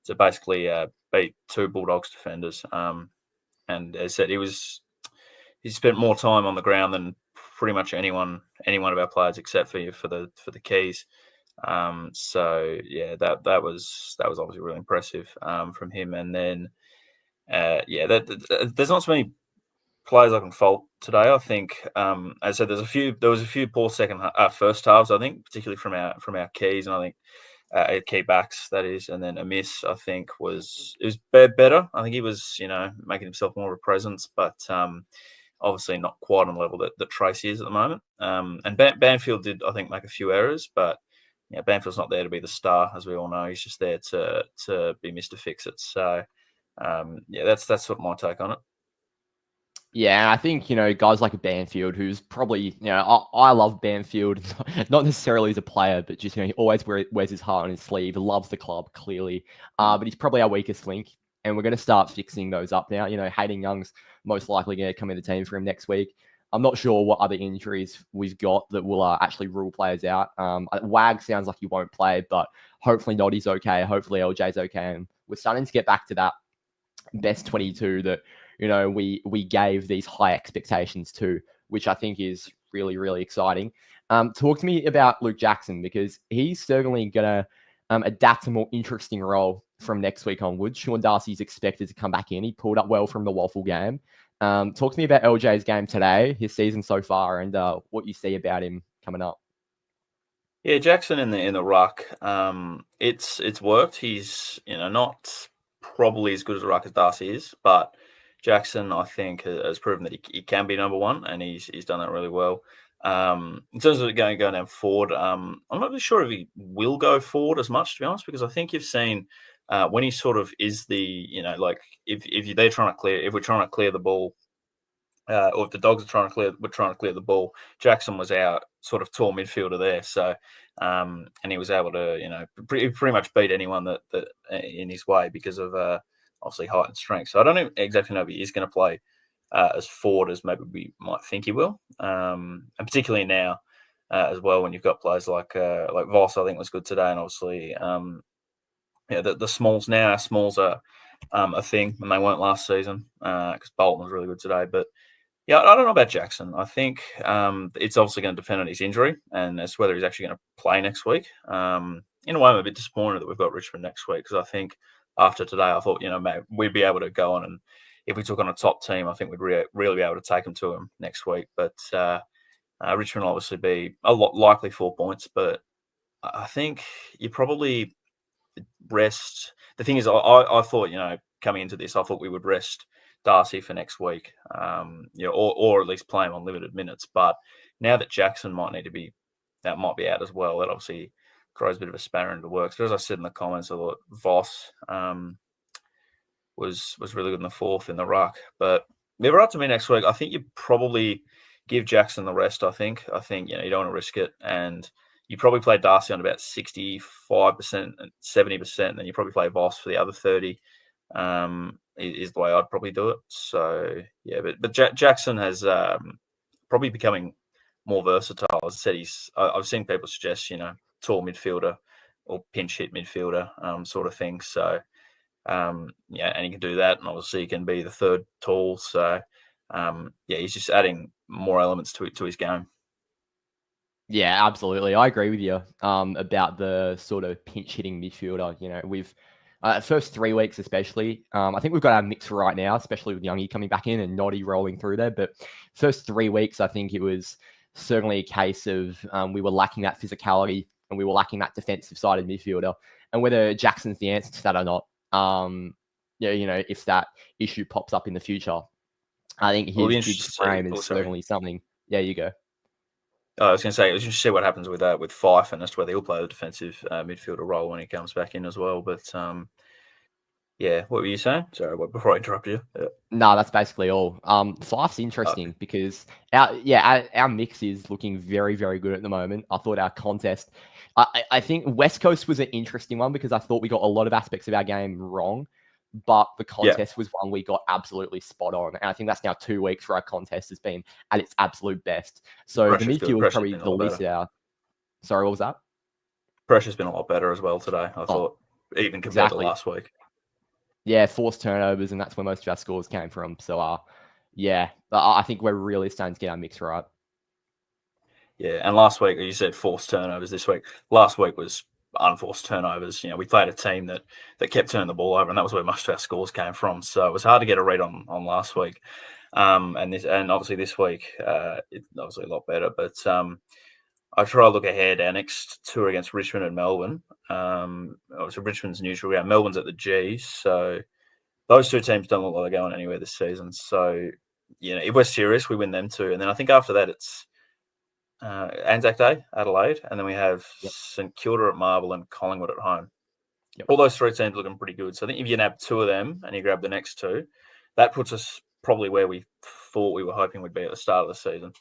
to basically beat two Bulldogs defenders. And as I said, he spent more time on the ground than pretty much any one of our players except for the keys. So yeah, that was obviously really impressive from him. And then there's not so many players I can fault today. I think, as I said, there was a few poor first halves. I think, particularly from our keys, and I think key backs that is, and then Amiss I think was better. I think he was making himself more of a presence, but obviously not quite on the level that Tracy is at the moment. And Banfield did I think make a few errors, but Banfield's not there to be the star, as we all know. He's just there to be Mr. Fix-It. So. That's sort of my take on it. Yeah, I think, guys like a Banfield, who's probably, I love Banfield, not necessarily as a player, but just, he always wears his heart on his sleeve, loves the club, clearly. But he's probably our weakest link, and we're going to start fixing those up now. Hayden Young's most likely going to come in the team for him next week. I'm not sure what other injuries we've got that will actually rule players out. Wag sounds like he won't play, but hopefully Noddy's okay. Hopefully LJ's okay. And we're starting to get back to that best 22 that we gave these high expectations to, which I think is really, really exciting. Talk to me about Luke Jackson, because he's certainly going to adapt a more interesting role from next week onwards. Sean Darcy's expected to come back in. He pulled up well from the Waffle game. Talk to me about LJ's game today, his season so far, and what you see about him coming up. Yeah, Jackson in the ruck, it's worked. He's not probably as good as a ruck as Darcy is, but Jackson, I think, has proven that he can be number one, and he's done that really well. In terms of going down forward, I'm not really sure if he will go forward as much, to be honest, because I think you've seen when he sort of is the if they're trying to clear, if we're trying to clear the ball, or if the Dogs are we're trying to clear the ball, Jackson was our sort of tall midfielder there. So, and he was able to, pretty much beat anyone that in his way because of obviously height and strength. So I don't exactly know if he is going to play as forward as maybe we might think he will, and particularly now as well when you've got players like Voss, I think was good today, and obviously the smalls now. Our smalls are a thing, and they weren't last season because Bolton was really good today, but. Yeah, I don't know about Jackson. I think it's obviously going to depend on his injury and as whether he's actually going to play next week. In a way, I'm a bit disappointed that we've got Richmond next week because I think after today, I thought, maybe we'd be able to go on and if we took on a top team, I think we'd really be able to take them to him next week. But Richmond will obviously be a lot likely 4 points, but I think you probably rest. The thing is, I thought, coming into this, I thought we would rest Darcy for next week, or at least play him on limited minutes. But now that Jackson might be out as well, that obviously throws a bit of a spanner into the works. But as I said in the comments, I thought Voss was really good in the fourth in the ruck. But if we're up to me next week, I think you probably give Jackson the rest. I think you don't want to risk it, and you probably play Darcy on about 65% and 70%, and then you probably play Voss for the other 30%. Is the way I'd probably do it. So yeah, but Jackson has probably becoming more versatile. As I said, I've seen people suggest tall midfielder or pinch hit midfielder sort of thing. So and he can do that, and obviously he can be the third tall. So he's just adding more elements to his game. Yeah, absolutely. I agree with you about the sort of pinch hitting midfielder. We've first 3 weeks especially. I think we've got our mix right now, especially with Youngie coming back in and Noddy rolling through there. But first 3 weeks, I think it was certainly a case of we were lacking that physicality and we were lacking that defensive sided midfielder. And whether Jackson's the answer to that or not, if that issue pops up in the future, I think his big frame is certainly something. Yeah, you go. I was going to say, let's just see what happens with that with Fife, and as to whether he'll play the defensive midfielder role when he comes back in as well. But yeah, what were you saying? Sorry, before I interrupt you. Yeah. No, that's basically all. Fife's interesting because our mix is looking very, very good at the moment. I thought our contest, I think West Coast was an interesting one because I thought we got a lot of aspects of our game wrong, but the contest was one we got absolutely spot on. And I think that's now 2 weeks where our contest has been at its absolute best. So the midfield was probably the least out. Sorry, what was that? Pressure's been a lot better as well today, I thought, even compared to last week. Yeah, forced turnovers, and that's where most of our scores came from. So, I think we're really starting to get our mix right. Yeah, and last week, you said forced turnovers this week. Last week was unforced turnovers. We played a team that kept turning the ball over, and that was where most of our scores came from. So it was hard to get a read on last week. And obviously this week, it's obviously a lot better. But I try to look ahead. Our next two are against Richmond and Melbourne. Obviously Richmond's neutral ground. Melbourne's at the G. So those two teams don't look like they're going anywhere this season. So, if we're serious, we win them too. And then I think after that, it's Anzac Day, Adelaide. And then we have St Kilda at Marvel and Collingwood at home. Yep. All those three teams looking pretty good. So I think if you nab two of them and you grab the next two, that puts us probably where we thought we were hoping we'd be at the start of the season.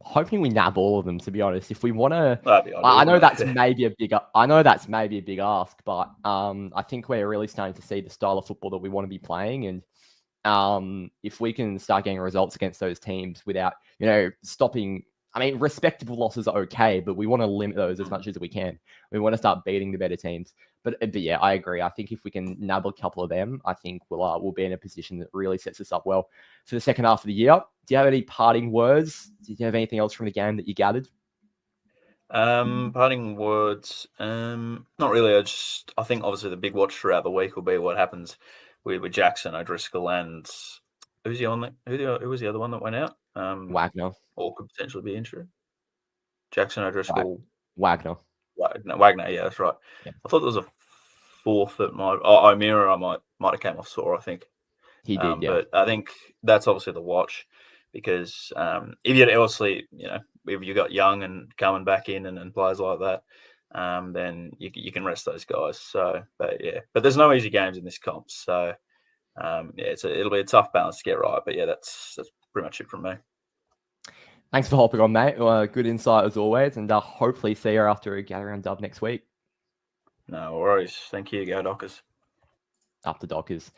Hoping we nab all of them, to be honest. If we want to, I know that's maybe a big ask, but I think we're really starting to see the style of football that we want to be playing, and if we can start getting results against those teams without, stopping. I mean, respectable losses are okay, but we want to limit those as much as we can. We want to start beating the better teams. But yeah, I agree. I think if we can nab a couple of them, I think we'll be in a position that really sets us up well for the second half of the year. Do you have any parting words? Did you have anything else from the game that you gathered? Parting words, not really. I think obviously the big watch throughout the week will be what happens with Jackson, O'Driscoll, and who was the other one that went out? Wagner. Or could potentially be injured. Jackson, O'Driscoll, Wagner. Wagner, yeah, that's right. Yeah. I thought there was a fourth that O'Meara might have came off sore, I think. He did, yeah. But I think that's obviously the watch because if you got Young and coming back in and players like that, then you can rest those guys. So, but there's no easy games in this comp. So, it'll be a tough balance to get right. But yeah, that's pretty much it from me. Thanks for hopping on, mate. Good insight as always, and hopefully see you after a gather round dub next week. No worries. Thank you. Go Dockers. Up the Dockers.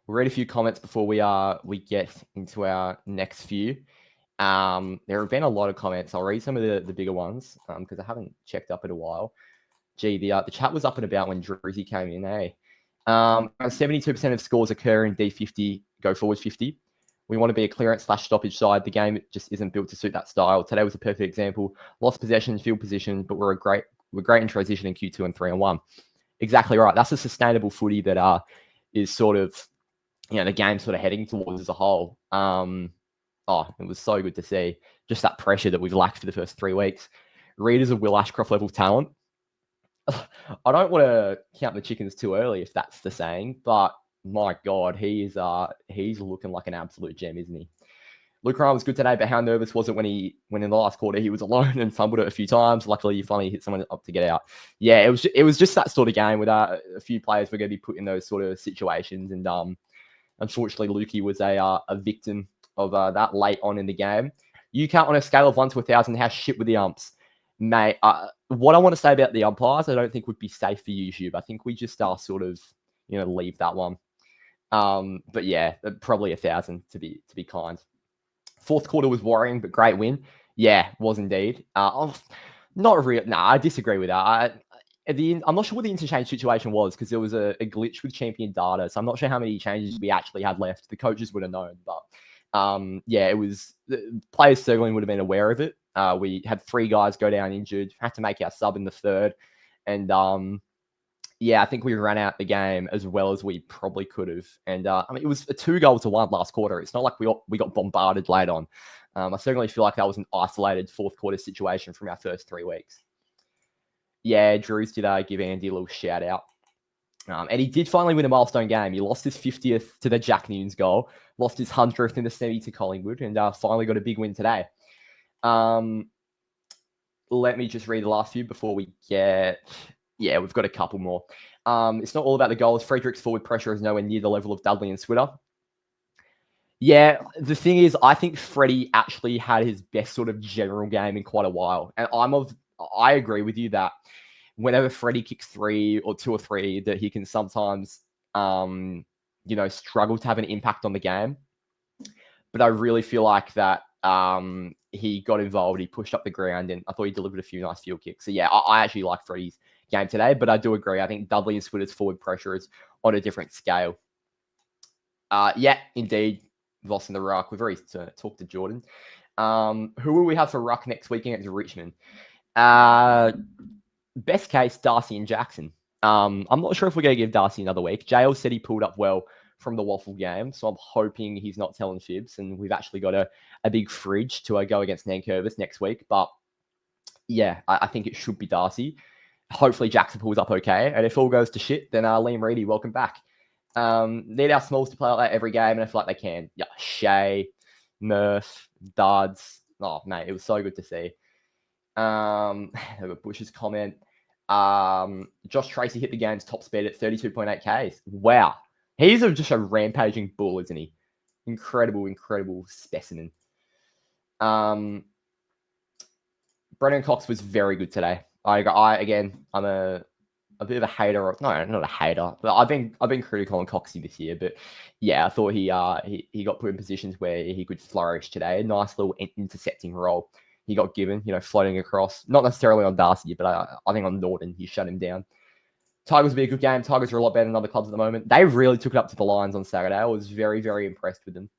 We'll read a few comments before we get into our next few. There have been a lot of comments. I'll read some of the bigger ones because I haven't checked up in a while. Gee, the chat was up and about when Drizzy came in, eh? 72% of scores occur in D50, go forward 50. We want to be a clearance/stoppage side. The game just isn't built to suit that style. Today was a perfect example. Lost possession, field position, but we're great in transition in Q2 and 3-on-1. Exactly right. That's a sustainable footy that is sort of, the game sort of heading towards as a whole. It was so good to see just that pressure that we've lacked for the first 3 weeks. Readers of Will Ashcroft level talent. I don't want to count the chickens too early, if that's the saying, but my God, he's looking like an absolute gem, isn't he? Luke Ryan was good today, but how nervous was it when in the last quarter he was alone and fumbled it a few times? Luckily, he finally hit someone up to get out. Yeah, it was just that sort of game with a few players were going to be put in those sort of situations, and unfortunately, Lukey was a victim of that late on in the game. You count on a scale of 1 to 1,000 how shit with the umps, mate. What I want to say about the umpires, I don't think would be safe for YouTube. I think we just sort of leave that one. But yeah, probably 1,000 to be kind. Fourth quarter was worrying, but great win. Yeah, was indeed. Not real. I disagree with that. I'm not sure what the interchange situation was because there was a glitch with champion data, so I'm not sure how many changes we actually had left. The coaches would have known, but it was the players certainly would have been aware of it. We had 3 guys go down injured, had to make our sub in the third, and I think we ran out the game as well as we probably could have. And it was a 2-1 last quarter. It's not like we got bombarded late on. I certainly feel like that was an isolated fourth quarter situation from our first 3 weeks. Yeah, Drews did give Andy a little shout out. And he did finally win a milestone game. He lost his 50th to the Jack Newnes goal, lost his 100th in the semi to Collingwood, and finally got a big win today. Let me just read the last few before we get... Yeah, we've got a couple more. It's not all about the goals. Frederick's forward pressure is nowhere near the level of Dudley and Switter. Yeah, the thing is, I think Freddie actually had his best sort of general game in quite a while. And I agree with you that whenever Freddie kicks 3 or 2 or 3, that he can sometimes, struggle to have an impact on the game. But I really feel like that he got involved, he pushed up the ground, and I thought he delivered a few nice field kicks. So yeah, I actually like Freddie's game today, but I do agree. I think Dudley and Switter's forward pressure is on a different scale. Yeah, indeed. Voss in the ruck. We've already talked to Jordan. Who will we have for ruck next weekend against Richmond? Best case, Darcy and Jackson. I'm not sure if we're going to give Darcy another week. JL said he pulled up well from the Waffle game, so I'm hoping he's not telling fibs, and we've actually got a big fridge to go against Nankervis next week. But yeah, I think it should be Darcy. Hopefully Jackson pulls up okay, and if all goes to shit, then Liam Reedy, welcome back. Need our smalls to play like that every game, and I feel like they can. Yeah, Shea, Murph, Duds. Oh, mate, it was so good to see. Bush's comment. Josh Tracy hit the game's top speed at 32.8 Ks. Wow. He's just a rampaging bull, isn't he? Incredible specimen. Brendan Cox was very good today. I'm a bit of a hater. No, not a hater. But I've been critical on Coxie this year. But yeah, I thought he got put in positions where he could flourish today. A nice little intercepting role he got given, floating across. Not necessarily on Darcy, but I think on Norton, he shut him down. Tigers will be a good game. Tigers are a lot better than other clubs at the moment. They really took it up to the Lions on Saturday. I was very, very impressed with them.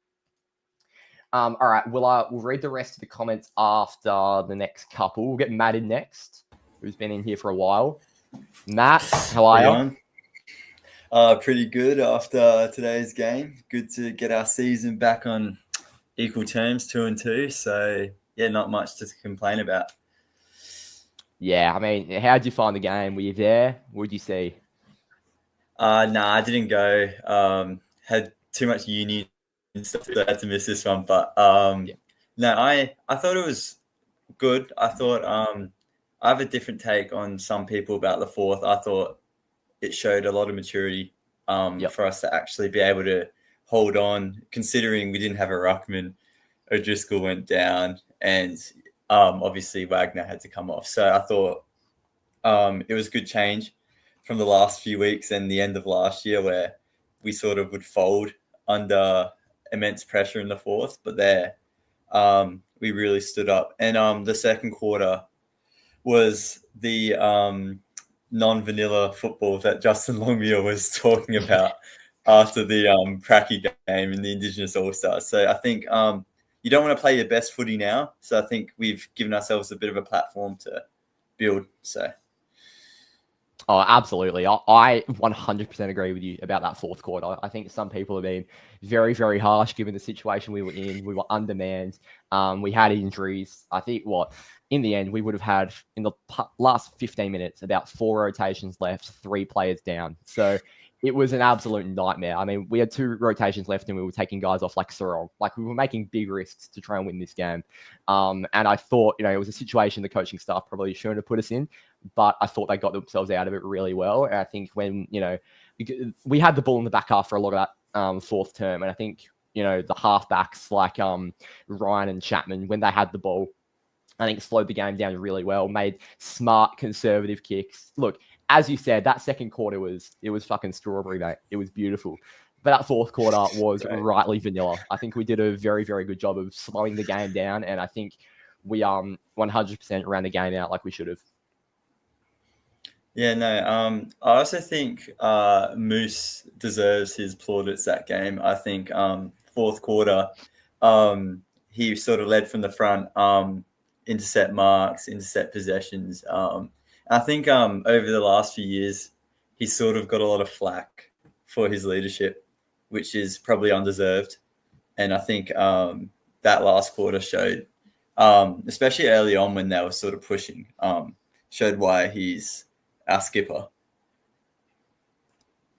All right, we'll read the rest of the comments after the next couple. We'll get Matt in next, who's been in here for a while. Matt, how are you? Pretty good after today's game. Good to get our season back on equal terms, 2-2. So yeah, not much to complain about. Yeah, I mean, how did you find the game? Were you there? What did you see? Nah, I didn't go. Had too much uni and stuff, so I had to miss this one. But no, I thought it was good. I thought I have a different take on some people about the fourth. I thought it showed a lot of maturity for us to actually be able to hold on, considering we didn't have a ruckman. O'Driscoll went down, and obviously Wagner had to come off. So I thought it was good change from the last few weeks and the end of last year, where we sort of would fold under immense pressure in the fourth. But there, we really stood up. And the second quarter was the non-vanilla football that Justin Longmuir was talking about after the Pracky game in the Indigenous All-Stars. So I think you don't want to play your best footy now. So I think we've given ourselves a bit of a platform to build. So. Oh, absolutely. I 100% agree with you about that fourth quarter. I think some people have been very, very harsh given the situation we were in. We were undermanned. We had injuries. I think in the end, we would have had in the last 15 minutes about 4 rotations left, 3 players down. So it was an absolute nightmare. I mean, we had 2 rotations left and we were taking guys off like Sorrell. Like, we were making big risks to try and win this game. And I thought, it was a situation the coaching staff probably shouldn't have put us in, but I thought they got themselves out of it really well. And I think when, we had the ball in the back half for a lot of that fourth term. And I think, the halfbacks like Ryan and Chapman, when they had the ball, I think slowed the game down really well, made smart, conservative kicks. Look, as you said, that second quarter was fucking strawberry, mate. It was beautiful. But that fourth quarter was rightly vanilla. I think we did a very, very good job of slowing the game down, and I think we 100% ran the game out like we should have. Yeah, no. I also think Moose deserves his plaudits that game. I think fourth quarter, he sort of led from the front, intercept marks, intercept possessions. I think over the last few years, he's sort of got a lot of flack for his leadership, which is probably undeserved. And I think that last quarter showed, especially early on when they were sort of pushing, showed why he's our skipper.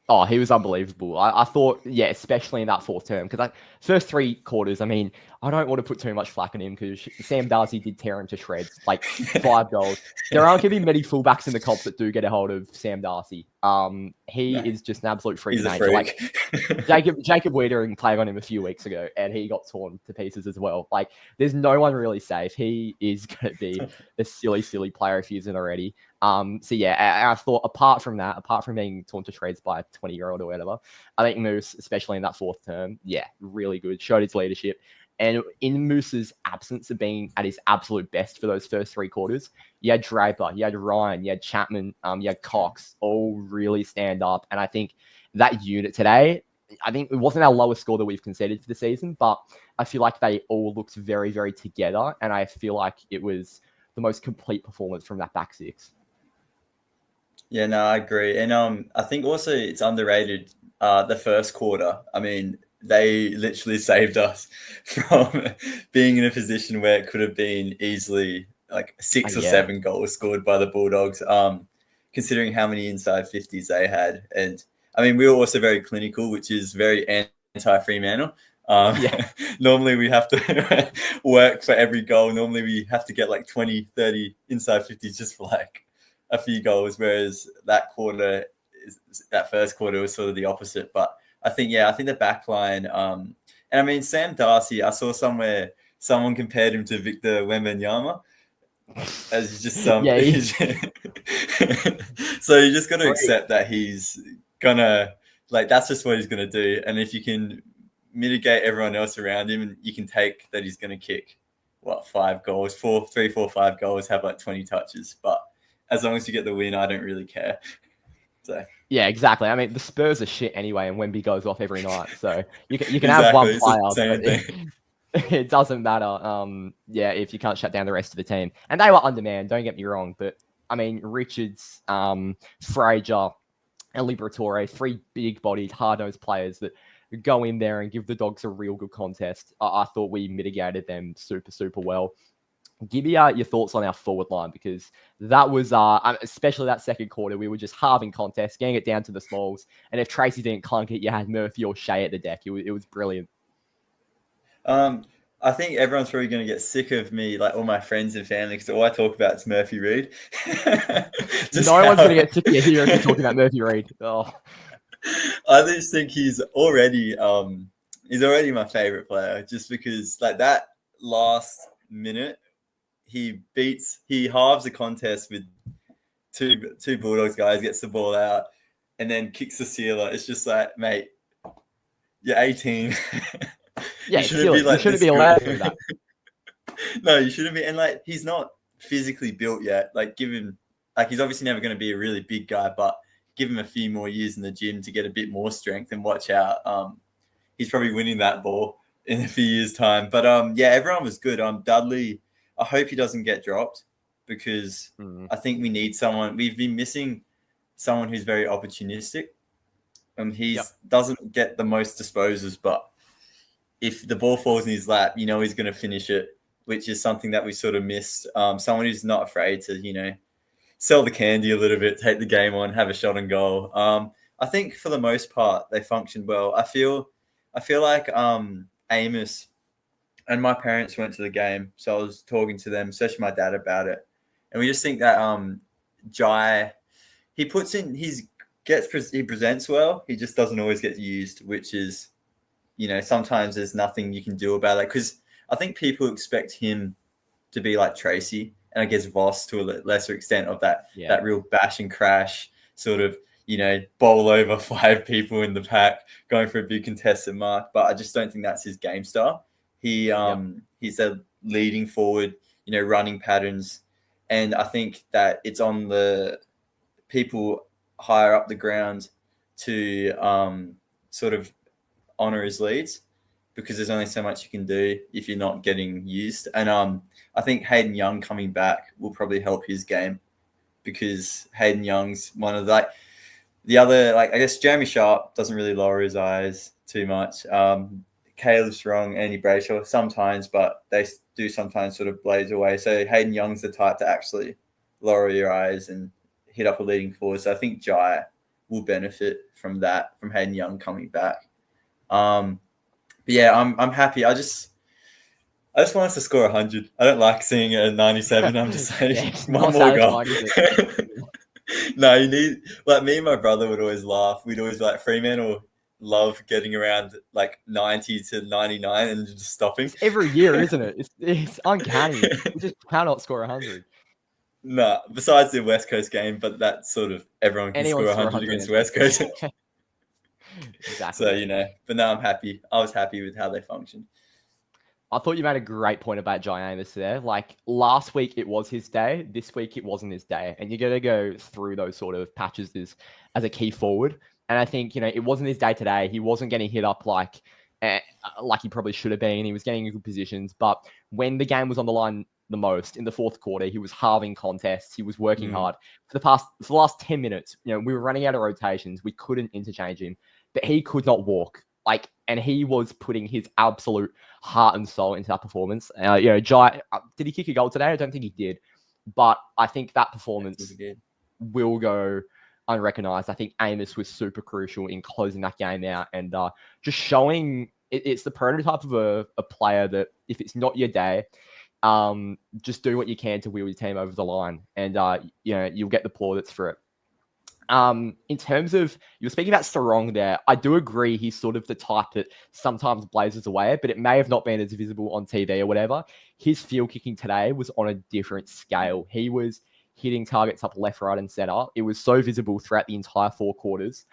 Oh, he was unbelievable. I thought, yeah, especially in that fourth term, because first 3 quarters, I mean, I don't want to put too much flack on him because Sam Darcy did tear him to shreds, like 5 goals. There aren't going to be many fullbacks in the comp that do get a hold of Sam Darcy. He is just an absolute freak He's a nature. freak. Like Jacob Wiedering played on him a few weeks ago, and he got torn to pieces as well. Like, there's no one really safe. He is going to be a silly, silly player if he isn't already. So yeah, I thought apart from being torn to shreds by a 20-year-old or whatever, I think Moose, especially in that fourth term, yeah, really good. Showed his leadership. And in Moose's absence of being at his absolute best for those first 3 quarters, you had Draper, you had Ryan, you had Chapman, you had Cox, all really stand up. And I think that unit today, I think it wasn't our lowest score that we've conceded for the season, but I feel like they all looked very, very together. And I feel like it was the most complete performance from that back 6. Yeah, no, I agree. And I think also it's underrated, the first quarter. I mean, they literally saved us from being in a position where it could have been easily like 6 or 7 goals scored by the Bulldogs, considering how many inside 50s they had. And I mean, we were also very clinical, which is very anti-Fremantle. Normally we have to work for every goal. Normally we have to get like 20, 30 inside 50s just for like a few goals, whereas that first quarter was sort of the opposite. But I think the back line, and I mean, Sam Darcy, I saw somewhere someone compared him to Victor Wembanyama as just so you just got to accept that he's gonna, like, that's just what he's gonna do. And if you can mitigate everyone else around him, you can take that he's gonna kick 5 goals, 4, 5 goals, have like 20 touches. But as long as you get the win, I don't really care. So yeah, exactly. I mean, the Spurs are shit anyway, and Wemby goes off every night. So you can have one player, but it doesn't matter. If you can't shut down the rest of the team. And they were undermanned, don't get me wrong. But I mean, Richards, Fraser, and Liberatore, 3 big-bodied, hard-nosed players that go in there and give the Dogs a real good contest. I thought we mitigated them super, super well. Give me your thoughts on our forward line, because that was, especially that second quarter, we were just halving contests, getting it down to the smalls. And if Tracy didn't clunk it, you had Murphy or Shea at the deck. It was brilliant. I think everyone's probably going to get sick of me, like all my friends and family, because all I talk about is Murphy Reid. No one's going to get sick of you here if you're talking about Murphy Reid. Oh. I just think he's already my favorite player, just because like that last minute, he halves the contest with two Bulldogs guys, gets the ball out, and then kicks the sealer. It's just like, mate, you're 18. Yeah, you shouldn't be allowed to do that. No, you shouldn't be. And like, he's not physically built yet. Like, give him, like, he's obviously never going to be a really big guy, but give him a few more years in the gym to get a bit more strength, and watch out. He's probably winning that ball in a few years' time. But everyone was good. Dudley, I hope he doesn't get dropped, because I think we need someone. We've been missing someone who's very opportunistic. He doesn't get the most disposals, but if the ball falls in his lap, you know he's going to finish it, which is something that we sort of missed. Someone who's not afraid to, sell the candy a little bit, take the game on, have a shot and goal. I think for the most part they functioned well. I feel like Amos and my parents went to the game, so I was talking to them, especially my dad, about it, and we just think that Jai, he presents well. He just doesn't always get used, which is, sometimes there's nothing you can do about it, because I think people expect him to be like Tracy, and I guess Voss to a lesser extent, of that real bash and crash sort of, bowl over 5 people in the pack, going for a big contested mark. But I just don't think that's his game style. He's a leading forward, running patterns. And I think that it's on the people higher up the ground to sort of honor his leads, because there's only so much you can do if you're not getting used. And I think Hayden Young coming back will probably help his game, because Hayden Young's one of the other, I guess Jeremy Sharp doesn't really lower his eyes too much. Caleb Strong, Andy Brayshaw sometimes, but they do sometimes sort of blaze away. So Hayden Young's the type to actually lower your eyes and hit up a leading forward. So I think Jai will benefit from that, from Hayden Young coming back. But yeah, I'm happy. I just want us to score 100. I don't like seeing it at 97. I'm just saying one more goal. No, you need, like, me and my brother would always laugh. We'd always be like, Fremantle love getting around like 90 to 99 and just stopping. It's every year, isn't it? It's uncanny. We just cannot score 100. No, besides the West Coast game, but that's sort of everyone can score 100 against West Coast. Exactly. So, you know, but no, I'm happy. I was happy with how they functioned. I thought you made a great point about Jai Amos there. Like, last week it was his day. This week it wasn't his day. And you're going to go through those sort of patches as a key forward. And I think, you know, it wasn't his day today. He wasn't getting hit up like he probably should have been. He was getting in good positions. But when the game was on the line the most in the fourth quarter, he was halving contests. He was working hard. For the last 10 minutes, you know, we were running out of rotations. We couldn't interchange him. But he could not walk. Like, and he was putting his absolute heart and soul into that performance. You know, Jai, did he kick a goal today? I don't think he did. But I think that performance will go unrecognized. I think Amos was super crucial in closing that game out and just showing it's the prototype of a player that if it's not your day, just do what you can to wheel your team over the line, and you know, you'll get the plaudits for it. In terms of, you were speaking about Sarong there, I do agree he's sort of the type that sometimes blazes away, but it may have not been as visible on TV or whatever. His field kicking today was on a different scale. He was hitting targets up left, right, and center. It was so visible throughout the entire 4 quarters.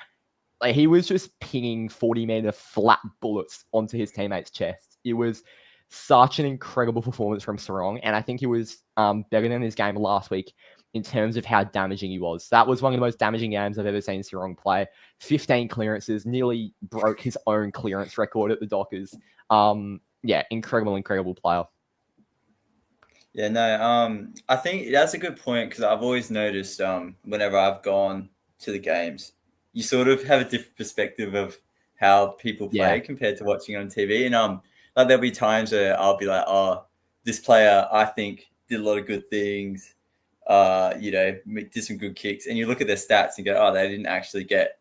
Like, he was just pinging 40-meter flat bullets onto his teammates' chests. It was such an incredible performance from Sarong, and I think he was better than his game last week in terms of how damaging he was. That was one of the most damaging games I've ever seen Sarong play. 15 clearances, nearly broke his own clearance record at the Dockers. Yeah, incredible player. Yeah, no, I think that's a good point, because I've always noticed whenever I've gone to the games, you sort of have a different perspective of how people play compared to watching on TV. And like, there'll be times where I'll be like, oh, this player, I think, did a lot of good things. You know, did some good kicks, and you look at their stats and go, oh, they didn't actually get,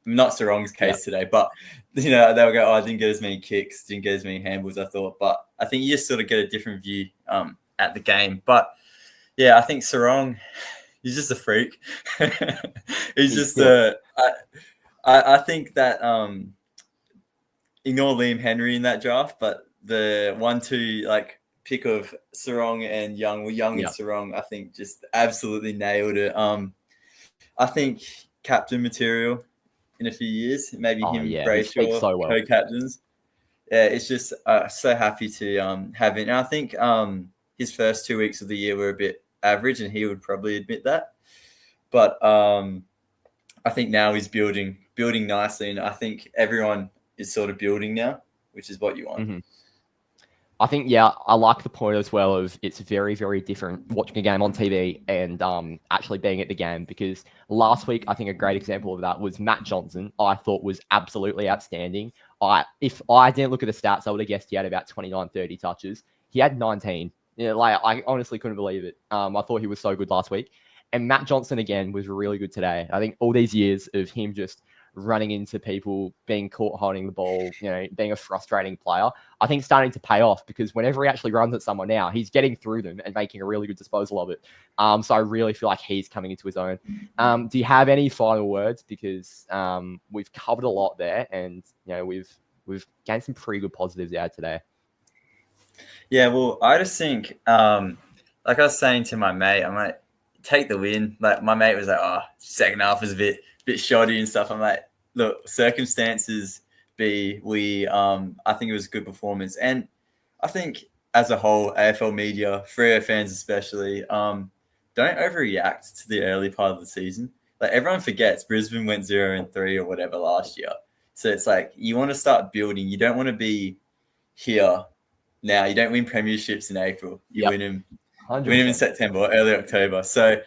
not Sarong's case today, but, you know, they'll go, oh, I didn't get as many kicks, didn't get as many handballs, I thought. But I think you just sort of get a different view at the game. But yeah, I think Sarong, he's just a freak. he's just I think that ignore Liam Henry in that draft, but the 1-2 like pick of Sarong and Young, and Sarong, I think just absolutely nailed it. I think captain material in a few years, maybe Brayshaw, so well. co-captains. Yeah, it's just so happy to have it. And I think his first 2 weeks of the year were a bit average, and he would probably admit that. But I think now he's building nicely, and I think everyone is sort of building now, which is what you want. Mm-hmm. I think, I like the point as well of it's very, very different watching a game on TV and actually being at the game, because last week, I think a great example of that was Matt Johnson. I thought was absolutely outstanding. If I didn't look at the stats, I would have guessed he had about 29, 30 touches. He had 19. You know, like, I honestly couldn't believe it. I thought he was so good last week. And Matt Johnson, again, was really good today. I think all these years of him just running into people, being caught holding the ball, you know, being a frustrating player, I think starting to pay off, because whenever he actually runs at someone now, he's getting through them and making a really good disposal of it. So I really feel like he's coming into his own. Do you have any final words? Because we've covered a lot there, and, you know, we've gained some pretty good positives out today. Yeah, well, I just think, like I was saying to my mate, I might take the win. Like, my mate was like, oh, second half was a bit shoddy and stuff. I'm like, look, circumstances I think it was a good performance. And I think as a whole, AFL media, Freo fans especially, don't overreact to the early part of the season. Like, everyone forgets Brisbane went 0-3 or whatever last year. So it's like, you want to start building. You don't want to be here now. You don't win premierships in April. You win them 100%. Win them in September or early October. So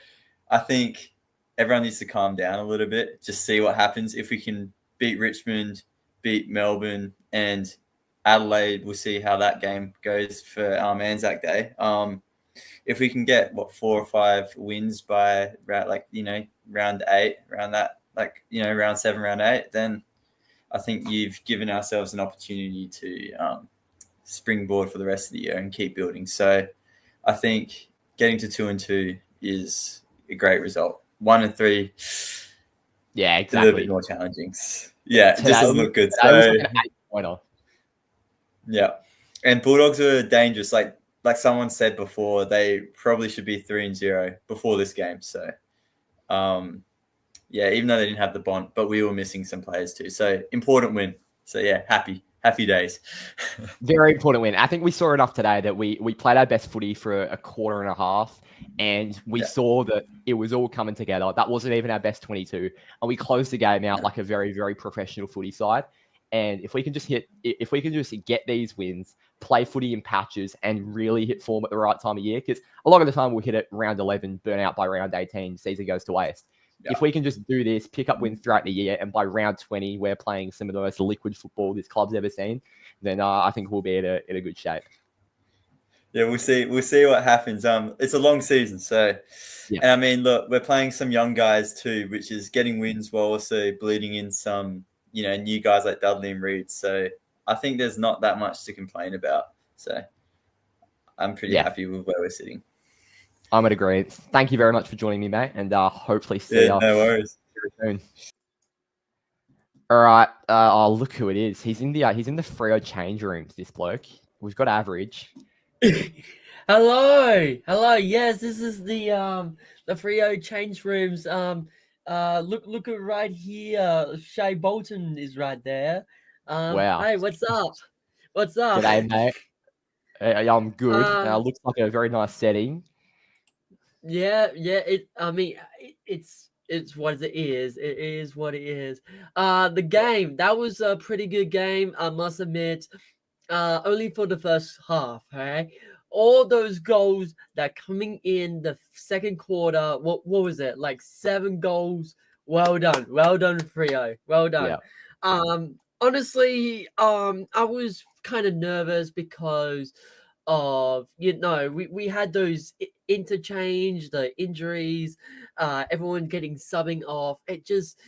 I think everyone needs to calm down a little bit, just see what happens. If we can beat Richmond, beat Melbourne, and Adelaide, we'll see how that game goes for Anzac Day. If we can get 4 or 5 wins by round 8, round 7, round 8, then I think you've given ourselves an opportunity to springboard for the rest of the year and keep building. So I think getting to 2-2 is a great result. 1 and 3, Yeah, a exactly. little bit more challenging. Yeah, it Today just doesn't look good. Today was So like an 8-pointer. yeah, and Bulldogs are dangerous. Like someone said before, they probably should be 3-0 before this game. So yeah, even though they didn't have the bond, but we were missing some players too. So important win. So yeah, happy days. Very important win. I think we saw enough today that we played our best footy for a quarter and a half, and we saw that it was all coming together. That wasn't even our best 22, and we closed the game out like a very, very professional footy side. And if we can just get these wins, play footy in patches, and really hit form at the right time of year, because a lot of the time we'll hit it round 11, burn out by round 18, season goes to waste. If we can just do this, pick up wins throughout the year, and by round 20, we're playing some of the most liquid football this club's ever seen, then I think we'll be in a good shape. Yeah, we'll see what happens. It's a long season, so and I mean, look, we're playing some young guys too, which is getting wins while also bleeding in some, new guys like Dudley and Reed. So I think there's not that much to complain about. So I'm pretty happy with where we're sitting. I'm in agreement. Thank you very much for joining me, mate, and hopefully see you no worries. soon. All right. Look who it is. He's in the Freo change rooms. This bloke. We've got Average. Hello. Yes, this is the Freo change rooms. Look at right here. Shay Bolton is right there. Wow. Hey, what's up? What's up? G'day, mate. I'm good. Looks like a very nice setting. Yeah. It's what it is. It is what it is. The game, that was a pretty good game, I must admit. Only for the first half, okay? All those goals that coming in the second quarter, what was it? Like 7 goals. Well done, Freo. Well done. Yeah. Honestly, I was kind of nervous because of we had those interchange, the injuries, everyone getting subbing off. It just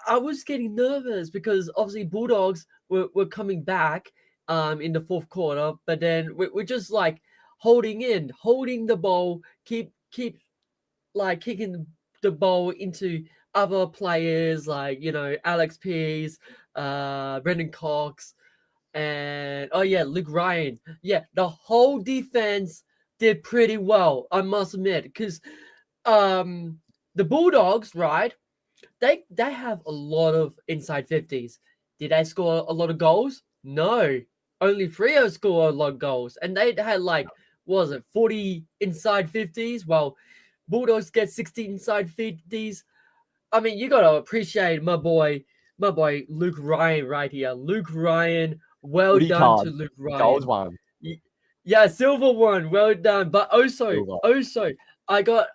I was getting nervous because obviously Bulldogs were coming back in the fourth quarter, but then we're just like holding the ball, keep like kicking the ball into other players like Alex Pearce, Brendan Cox, and Luke Ryan. Yeah, the whole defense did pretty well, I must admit, because the Bulldogs, right? They have a lot of inside 50s. Did they score a lot of goals? No. Only Freo scored a lot of goals. And they had 40 inside 50s? Well, Bulldogs get 60 inside 50s. I mean, you got to appreciate my boy Luke Ryan right here. Luke Ryan, well done to Luke Ryan. Gold one. Yeah, silver one. Well done. But also, I got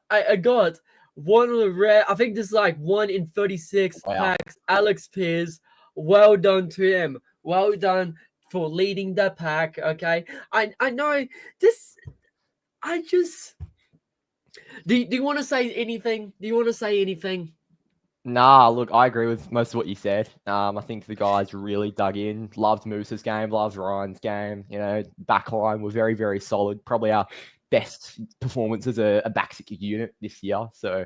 one of the rare, I think this is like 1 in 36 packs. Alex Pearce, well done to him. Well done for leading the pack. Okay, I know this. Do you want to say anything? Nah, look, I agree with most of what you said. I think the guys really dug in. Loved Moose's game, loved Ryan's game. Backline were very, very solid. Probably our best performance as a back six unit this year. So,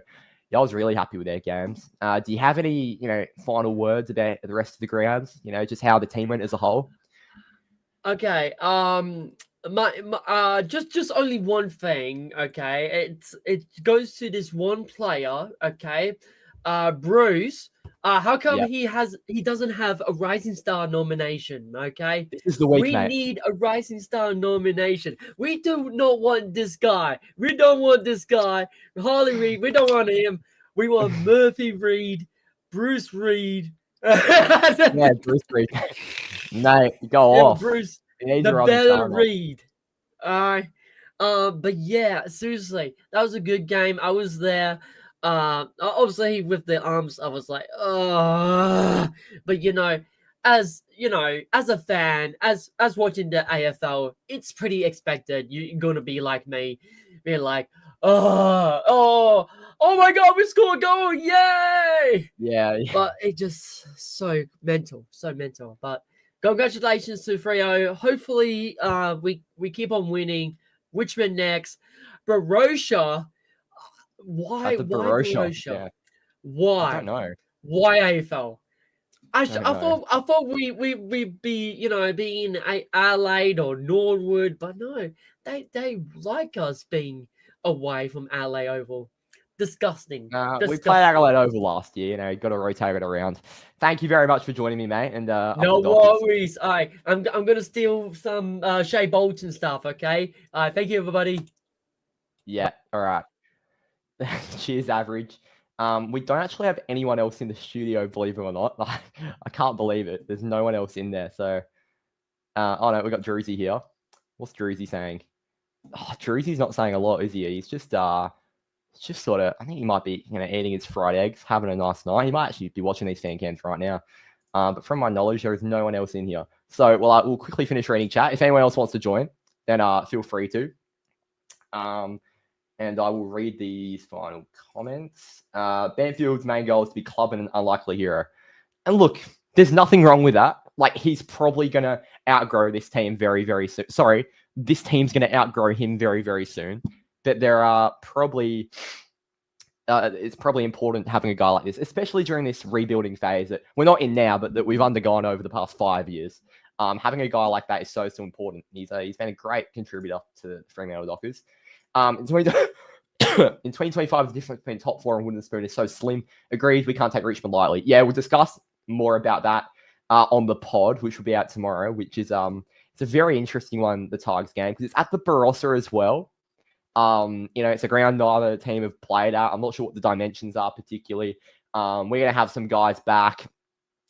yeah, I was really happy with their games. Do you have any, final words about the rest of the grounds? Just how the team went as a whole? Okay. Just only one thing. Okay, it goes to this one player. Okay. Bruce, how come he doesn't have a Rising Star nomination? Okay, this is the week, mate. We need a Rising Star nomination. We do not want this guy. We don't want this guy. Harley Reid, we don't want him. We want Murphy Reid, Bruce Reid. Yeah, Bruce Reid. Mate, go off. Bruce, the better Reid. But yeah, seriously, that was a good game. I was there. Obviously with the arms, I was like, but as you know, as a fan, as watching the AFL, it's pretty expected. You're gonna be like me, being like, oh my God, we scored a goal, yay! Yeah. But it just so mental. But congratulations to Freo. Hopefully, we keep on winning. Richmond next. Barossa. Why The Barossa. Barossa? Yeah. Why? I don't know. Why AFL? I Don't know. thought we'd be, you know, being Adelaide or Norwood, but no, they like us being away from LA Oval. Disgusting. We played Adelaide Oval last year. You know, you got to rotate it around. Thank you very much for joining me, mate. And up no the Dockers. worries. I'm gonna steal some Shea Bolton stuff. Okay. Thank you, everybody. Yeah. All right. Cheers, average. We don't actually have anyone else in the studio, believe it or not. I can't believe it. There's no one else in there. So, oh no, we got Druzy here. What's Druzy saying? Oh, Druzy's not saying a lot, is he? He's just sort of. I think he might be, you know, eating his fried eggs, having a nice night. He might actually be watching these fan cams right now. But from my knowledge, there is no one else in here. So, well, we'll quickly finish reading chat. If anyone else wants to join, then feel free to. And I will read these final comments. Banfield's main goal is to be club and an unlikely hero. And look, there's nothing wrong with that. Like, he's probably going to outgrow this team very, very soon. Sorry, this team's going to outgrow him very, very soon. But there are probably... it's probably important having a guy like this, especially during this rebuilding phase that we're not in now, but that we've undergone over the past 5 years. Having a guy like that is so important. He's been a great contributor to the Fremantle Dockers. In 2025, the difference between top four and wooden spoon is so slim. Agreed, we can't take Richmond lightly. Yeah, we'll discuss more about that on the pod, which will be out tomorrow, which is it's a very interesting one, the Tigers game, because it's at the Barossa as well. You know, it's a ground neither team have played at. I'm not sure what the dimensions are particularly. We're going to have some guys back.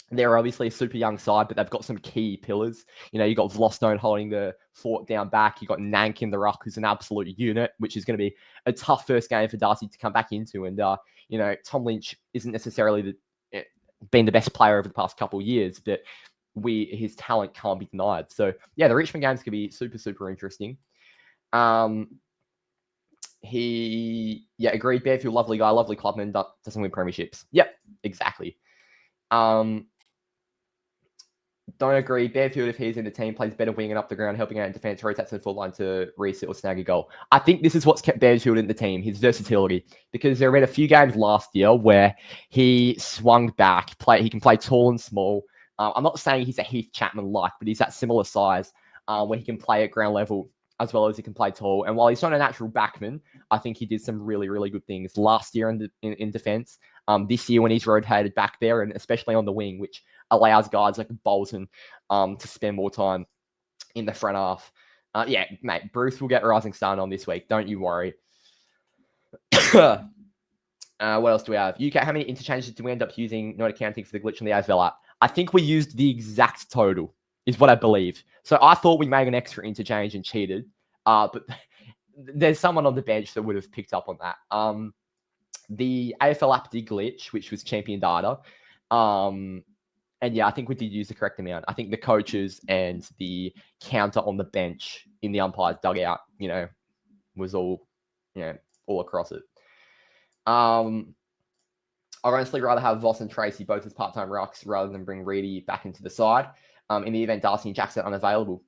They're obviously a super young side, but they've got some key pillars. You know, you got Vlostone holding the fort down back. You got Nank in the ruck, who's an absolute unit, which is going to be a tough first game for Darcy to come back into. And, you know, Tom Lynch isn't necessarily been the best player over the past couple of years, but his talent can't be denied. So, yeah, the Richmond games could be super, super interesting. Agreed. Bearfield, lovely guy, lovely clubman, doesn't win premierships. Yep, exactly. Don't agree. Bearfield, if he's in the team, plays better winging up the ground, helping out in defense, rotates in the full line to reset or snag a goal. I think this is what's kept Bearfield in the team, his versatility, because there have been a few games last year where he swung back, he can play tall and small. I'm not saying he's a Heath Chapman-like, but he's that similar size where he can play at ground level as well as he can play tall. And while he's not a natural backman, I think he did some really, really good things last year in defense. This year when he's rotated back there, and especially on the wing, which allows guys like Bolton to spend more time in the front half. Yeah, mate, Bruce will get Rising Sun on this week. Don't you worry. What else do we have? UK, how many interchanges did we end up using, not accounting for the glitch on the AFL app? I think we used the exact total, is what I believe. So I thought we made an extra interchange and cheated. But there's someone on the bench that would have picked up on that. The AFL app did glitch, which was champion data. And yeah, I think we did use the correct amount. I think the coaches and the counter on the bench in the umpire's dugout, you know, was all, you know, all across it. I'd honestly rather have Voss and Tracy both as part-time rucks rather than bring Reedy back into the side in the event Darcy and Jackson are unavailable.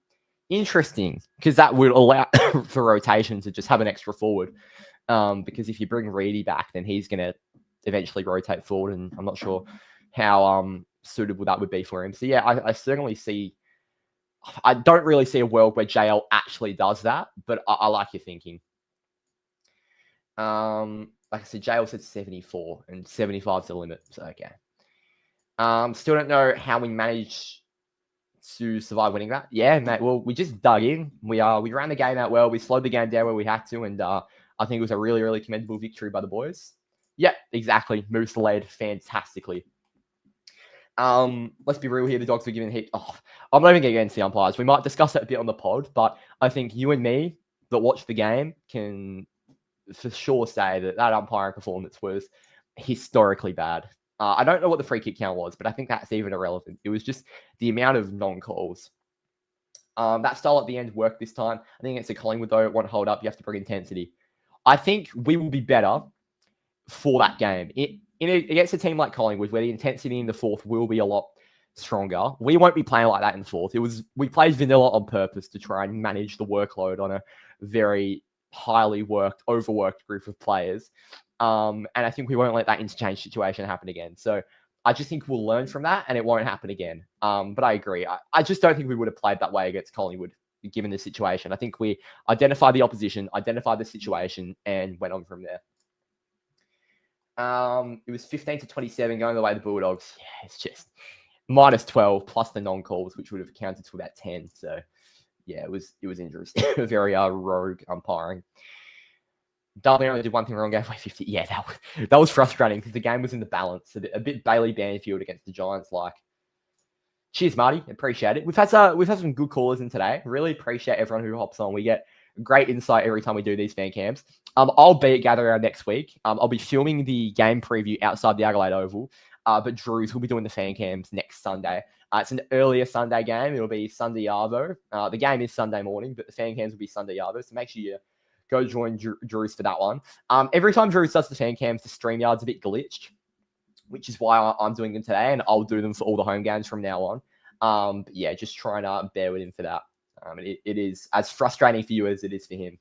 Interesting, because that would allow for rotation to just have an extra forward. Because if you bring Reedy back, then he's going to eventually rotate forward, and I'm not sure how suitable that would be for him. So yeah, I certainly see. I don't really see a world where JL actually does that, but I like your thinking. Like I said, JL said 74, and 75 is the limit. So okay. Still don't know how we managed to survive winning that. Yeah, mate. Well, we just dug in. We ran the game out well. We slowed the game down where we had to, and I think it was a really, really commendable victory by the boys. Yep, exactly. Moose led fantastically. Let's be real here. The Dogs were given heat. I'm not even going to get into the umpires. We might discuss that a bit on the pod, but I think you and me that watch the game can for sure say that umpiring performance was historically bad. I don't know what the free kick count was, but I think that's even irrelevant. It was just the amount of non-calls. That style at the end worked this time. I think it's a Collingwood, though. It won't hold up. You have to bring intensity. I think we will be better for that game. Against a team like Collingwood, where the intensity in the fourth will be a lot stronger, we won't be playing like that in the fourth. We played vanilla on purpose to try and manage the workload on a very highly overworked group of players. And I think we won't let that interchange situation happen again. So I just think we'll learn from that and it won't happen again. But I agree. I just don't think we would have played that way against Collingwood, given the situation. I think we identified the opposition, identified the situation, and went on from there. It was 15-27 going the way of the Bulldogs. Yeah, it's just minus 12 plus the non-calls, which would have counted to about 10. So yeah, it was interesting. Very rogue umpiring. Darby only did one thing wrong, gave away 50. Yeah, that was frustrating because the game was in the balance. A bit Bailey Banfield against the Giants. Like, cheers, Marty. Appreciate it. We've had some good callers in today. Really appreciate everyone who hops on. We get great insight every time we do these fan cams. I'll be at Gather Round next week. I'll be filming the game preview outside the Adelaide Oval. But Drews will be doing the fan cams next Sunday. It's an earlier Sunday game. It'll be Sunday Arvo. The game is Sunday morning, but the fan cams will be Sunday Arvo. So make sure you go join Drews for that one. Every time Drews does the fan cams, the StreamYard's a bit glitched, which is why I'm doing them today, and I'll do them for all the home games from now on. But yeah, just trying to bear with him for that. It is as frustrating for you as it is for him.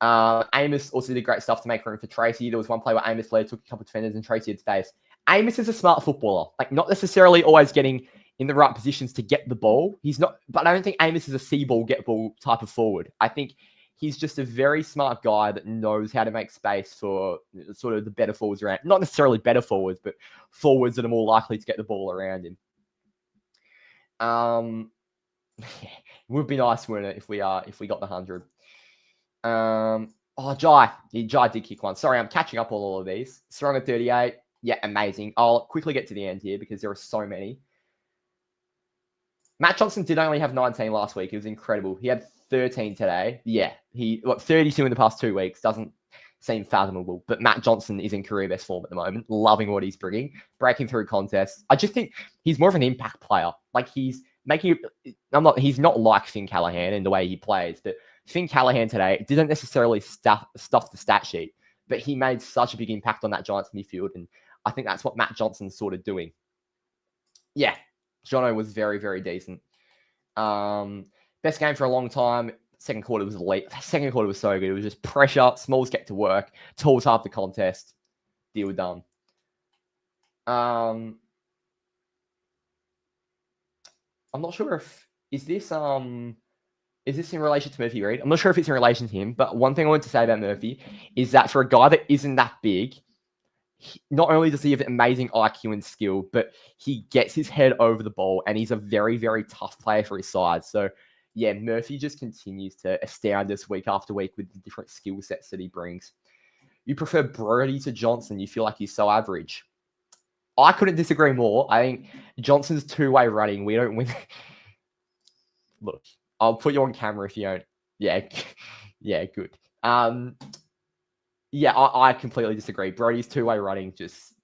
Amos also did great stuff to make room for Tracy. There was one play where Amos led, took a couple of defenders, and Tracy had space. Amos is a smart footballer, like not necessarily always getting in the right positions to get the ball. He's not, but I don't think Amos is a see ball, get ball type of forward. I think he's just a very smart guy that knows how to make space for sort of the better forwards around. Not necessarily better forwards, but forwards that are more likely to get the ball around him. It would be nice, wouldn't it, if we got the 100. Jai did kick one. Sorry, I'm catching up on all of these. Strong at 38. Yeah, amazing. I'll quickly get to the end here because there are so many. Matt Johnson did only have 19 last week. It was incredible. He had 13 today. Yeah, 32 in the past 2 weeks. Doesn't seem fathomable. But Matt Johnson is in career best form at the moment. Loving what he's bringing. Breaking through contests. I just think he's more of an impact player. Like he's not like Finn Callaghan in the way he plays. But Finn Callaghan today didn't necessarily stuff the stat sheet. But he made such a big impact on that Giants midfield. And I think that's what Matt Johnson's sort of doing. Yeah, Jono was very, very decent. Best game for a long time. Second quarter was elite. Second quarter was so good. It was just pressure. Smalls get to work. Tools half the contest. Deal done. I'm not sure if is this in relation to Murphy Reid? I'm not sure if it's in relation to him, but one thing I want to say about Murphy is that for a guy that isn't that big, not only does he have amazing IQ and skill, but he gets his head over the ball and he's a very, very tough player for his size. So yeah, Murphy just continues to astound us week after week with the different skill sets that he brings. You prefer Brody to Johnson. You feel like he's so average. I couldn't disagree more. I think Johnson's two-way running. We don't win. Look, I'll put you on camera if you don't. Yeah, good. Yeah, I completely disagree. Brody's two-way running just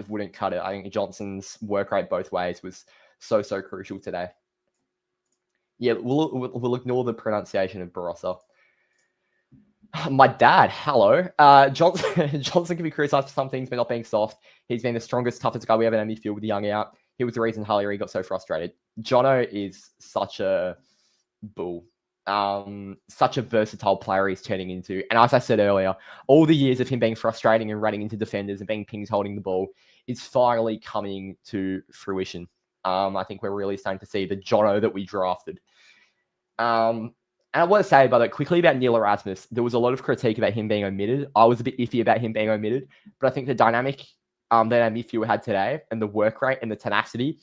wouldn't cut it. I think Johnson's work rate both ways was so crucial today. Yeah, we'll ignore the pronunciation of Barossa. My dad, hello. Johnson can be criticised for some things, but not being soft. He's been the strongest, toughest guy we ever had in midfield with the young out. He was the reason Harley Reid got so frustrated. Jono is such a bull. Such a versatile player he's turning into. And as I said earlier, all the years of him being frustrating and running into defenders and being pings holding the ball is finally coming to fruition. I think we're really starting to see the Jono that we drafted. And I want to say quickly about Neil Erasmus. There was a lot of critique about him being omitted. I was a bit iffy about him being omitted, but I think the dynamic that our midfield had today and the work rate and the tenacity,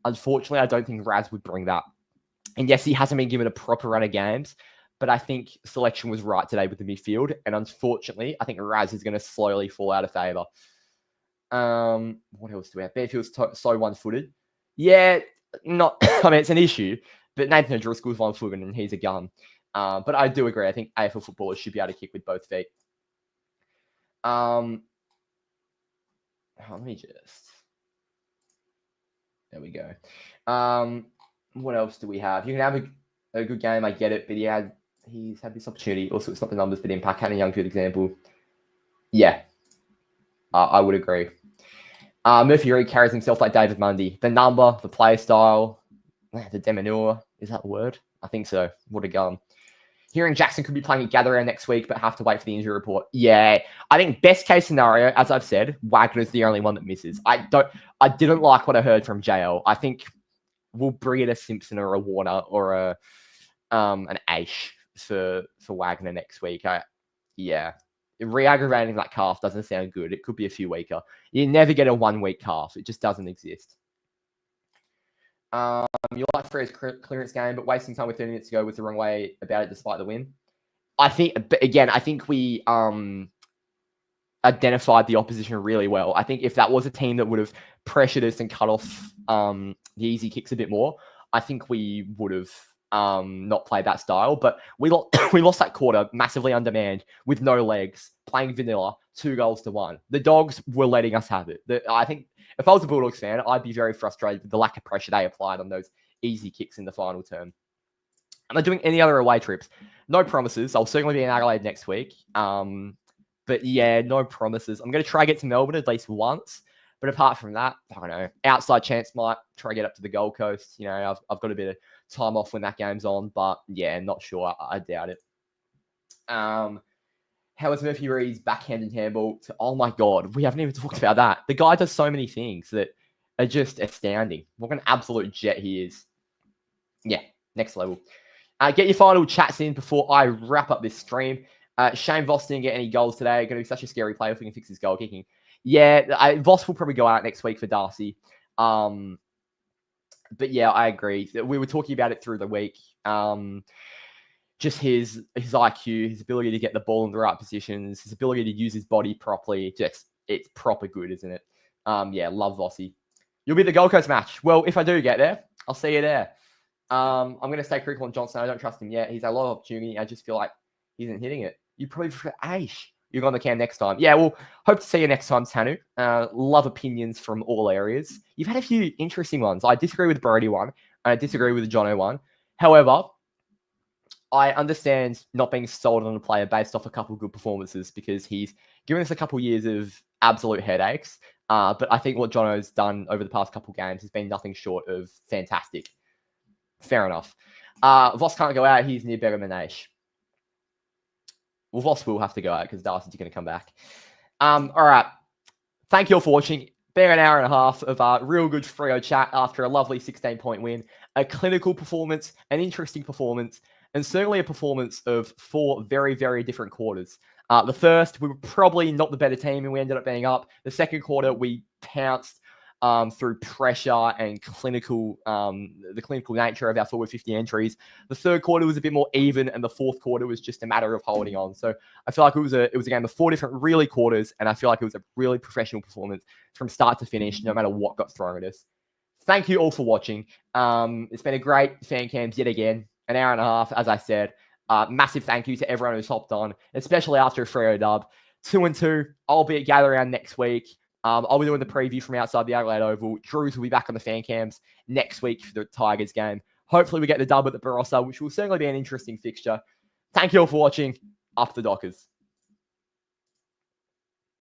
unfortunately, I don't think Raz would bring that. And yes, he hasn't been given a proper run of games, but I think selection was right today with the midfield. And unfortunately, I think Raz is going to slowly fall out of favour. What else do we have? Banfield's so one-footed. Yeah, not. I mean, it's an issue, but Nathan O'Driscoll's one-footed and he's a gun. But I do agree. I think AFL footballers should be able to kick with both feet. Let me just. There we go. What else do we have? You can have a good game, I get it, but he's had this opportunity. Also, it's not the numbers, but impact. Hannah Young, good example. Yeah, I would agree. Murphy Reid carries himself like David Mundy. The number, the play style, the demeanour, is that the word? I think so. What a gun. Hearing Jackson could be playing at Gather Round next week, but have to wait for the injury report. Yeah, I think best case scenario, as I've said, Wagner's the only one that misses. I didn't like what I heard from JL. I think we'll bring in a Simpson or a Warner or an Aish for Wagner next week. Yeah. Re-aggravating that calf doesn't sound good. It could be a few weaker. You never get a 1 week calf. It just doesn't exist. You like Freo's clearance game, but wasting time with 30 minutes to go was the wrong way about it despite the win. I think we identified the opposition really well. I think if that was a team that would have pressured us and cut off the easy kicks a bit more, I think we would have not played that style. But we lost that quarter massively undermanned with no legs, playing vanilla, 2-1. The Dogs were letting us have it. I think if I was a Bulldogs fan, I'd be very frustrated with the lack of pressure they applied on those easy kicks in the final term. Am I doing any other away trips? No promises. I'll certainly be in Adelaide next week. But yeah, no promises. I'm going to try to get to Melbourne at least once. But apart from that, I don't know. Outside chance might try to get up to the Gold Coast. You know, I've got a bit of time off when that game's on. But yeah, not sure. I doubt it. How was Murphy Reid's backhanded handball? Oh my God, we haven't even talked about that. The guy does so many things that are just astounding. What an absolute jet he is. Yeah, next level. Get your final chats in before I wrap up this stream. Shane Voss didn't get any goals today. Going to be such a scary player if we can fix his goal kicking. Yeah, Voss will probably go out next week for Darcy. But yeah, I agree. We were talking about it through the week. Just his IQ, his ability to get the ball in the right positions, his ability to use his body properly. Just it's proper good, isn't it? Yeah, love Vossi. You'll be the Gold Coast match. Well, if I do get there, I'll see you there. I'm going to stay critical on Johnson. I don't trust him yet. He's had a lot of opportunity. I just feel like he isn't hitting it. You probably prefer Aish. You're on the cam next time. Yeah, well, hope to see you next time, Tanu. Love opinions from all areas. You've had a few interesting ones. I disagree with the Brody one, and I disagree with the Jono one. However, I understand not being sold on a player based off a couple of good performances because he's given us a couple of years of absolute headaches. But I think what Jono's done over the past couple of games has been nothing short of fantastic. Fair enough. Voss can't go out. He's near better than Aish. Well, Voss will have to go out because Darcy's going to come back. All right. Thank you all for watching. About an hour and a half of real good Freo chat after a lovely 16-point win. A clinical performance, an interesting performance, and certainly a performance of 4 very, very different quarters. The first, we were probably not the better team, and we ended up being up. The second quarter, we pounced through pressure and the clinical nature of our forward 50 entries. The third quarter was a bit more even, and the fourth quarter was just a matter of holding on. So I feel like it was a game of 4 different really quarters, and I feel like it was a really professional performance from start to finish, no matter what got thrown at us. Thank you all for watching. It's been a great fan cams yet again. An hour and a half, as I said. Massive thank you to everyone who's hopped on, especially after a Freo dub. 2-2. I'll be at Gather Round next week. I'll be doing the preview from outside the Adelaide Oval. Drews will be back on the fan cams next week for the Tigers game. Hopefully we get the dub at the Barossa, which will certainly be an interesting fixture. Thank you all for watching. Up the Dockers.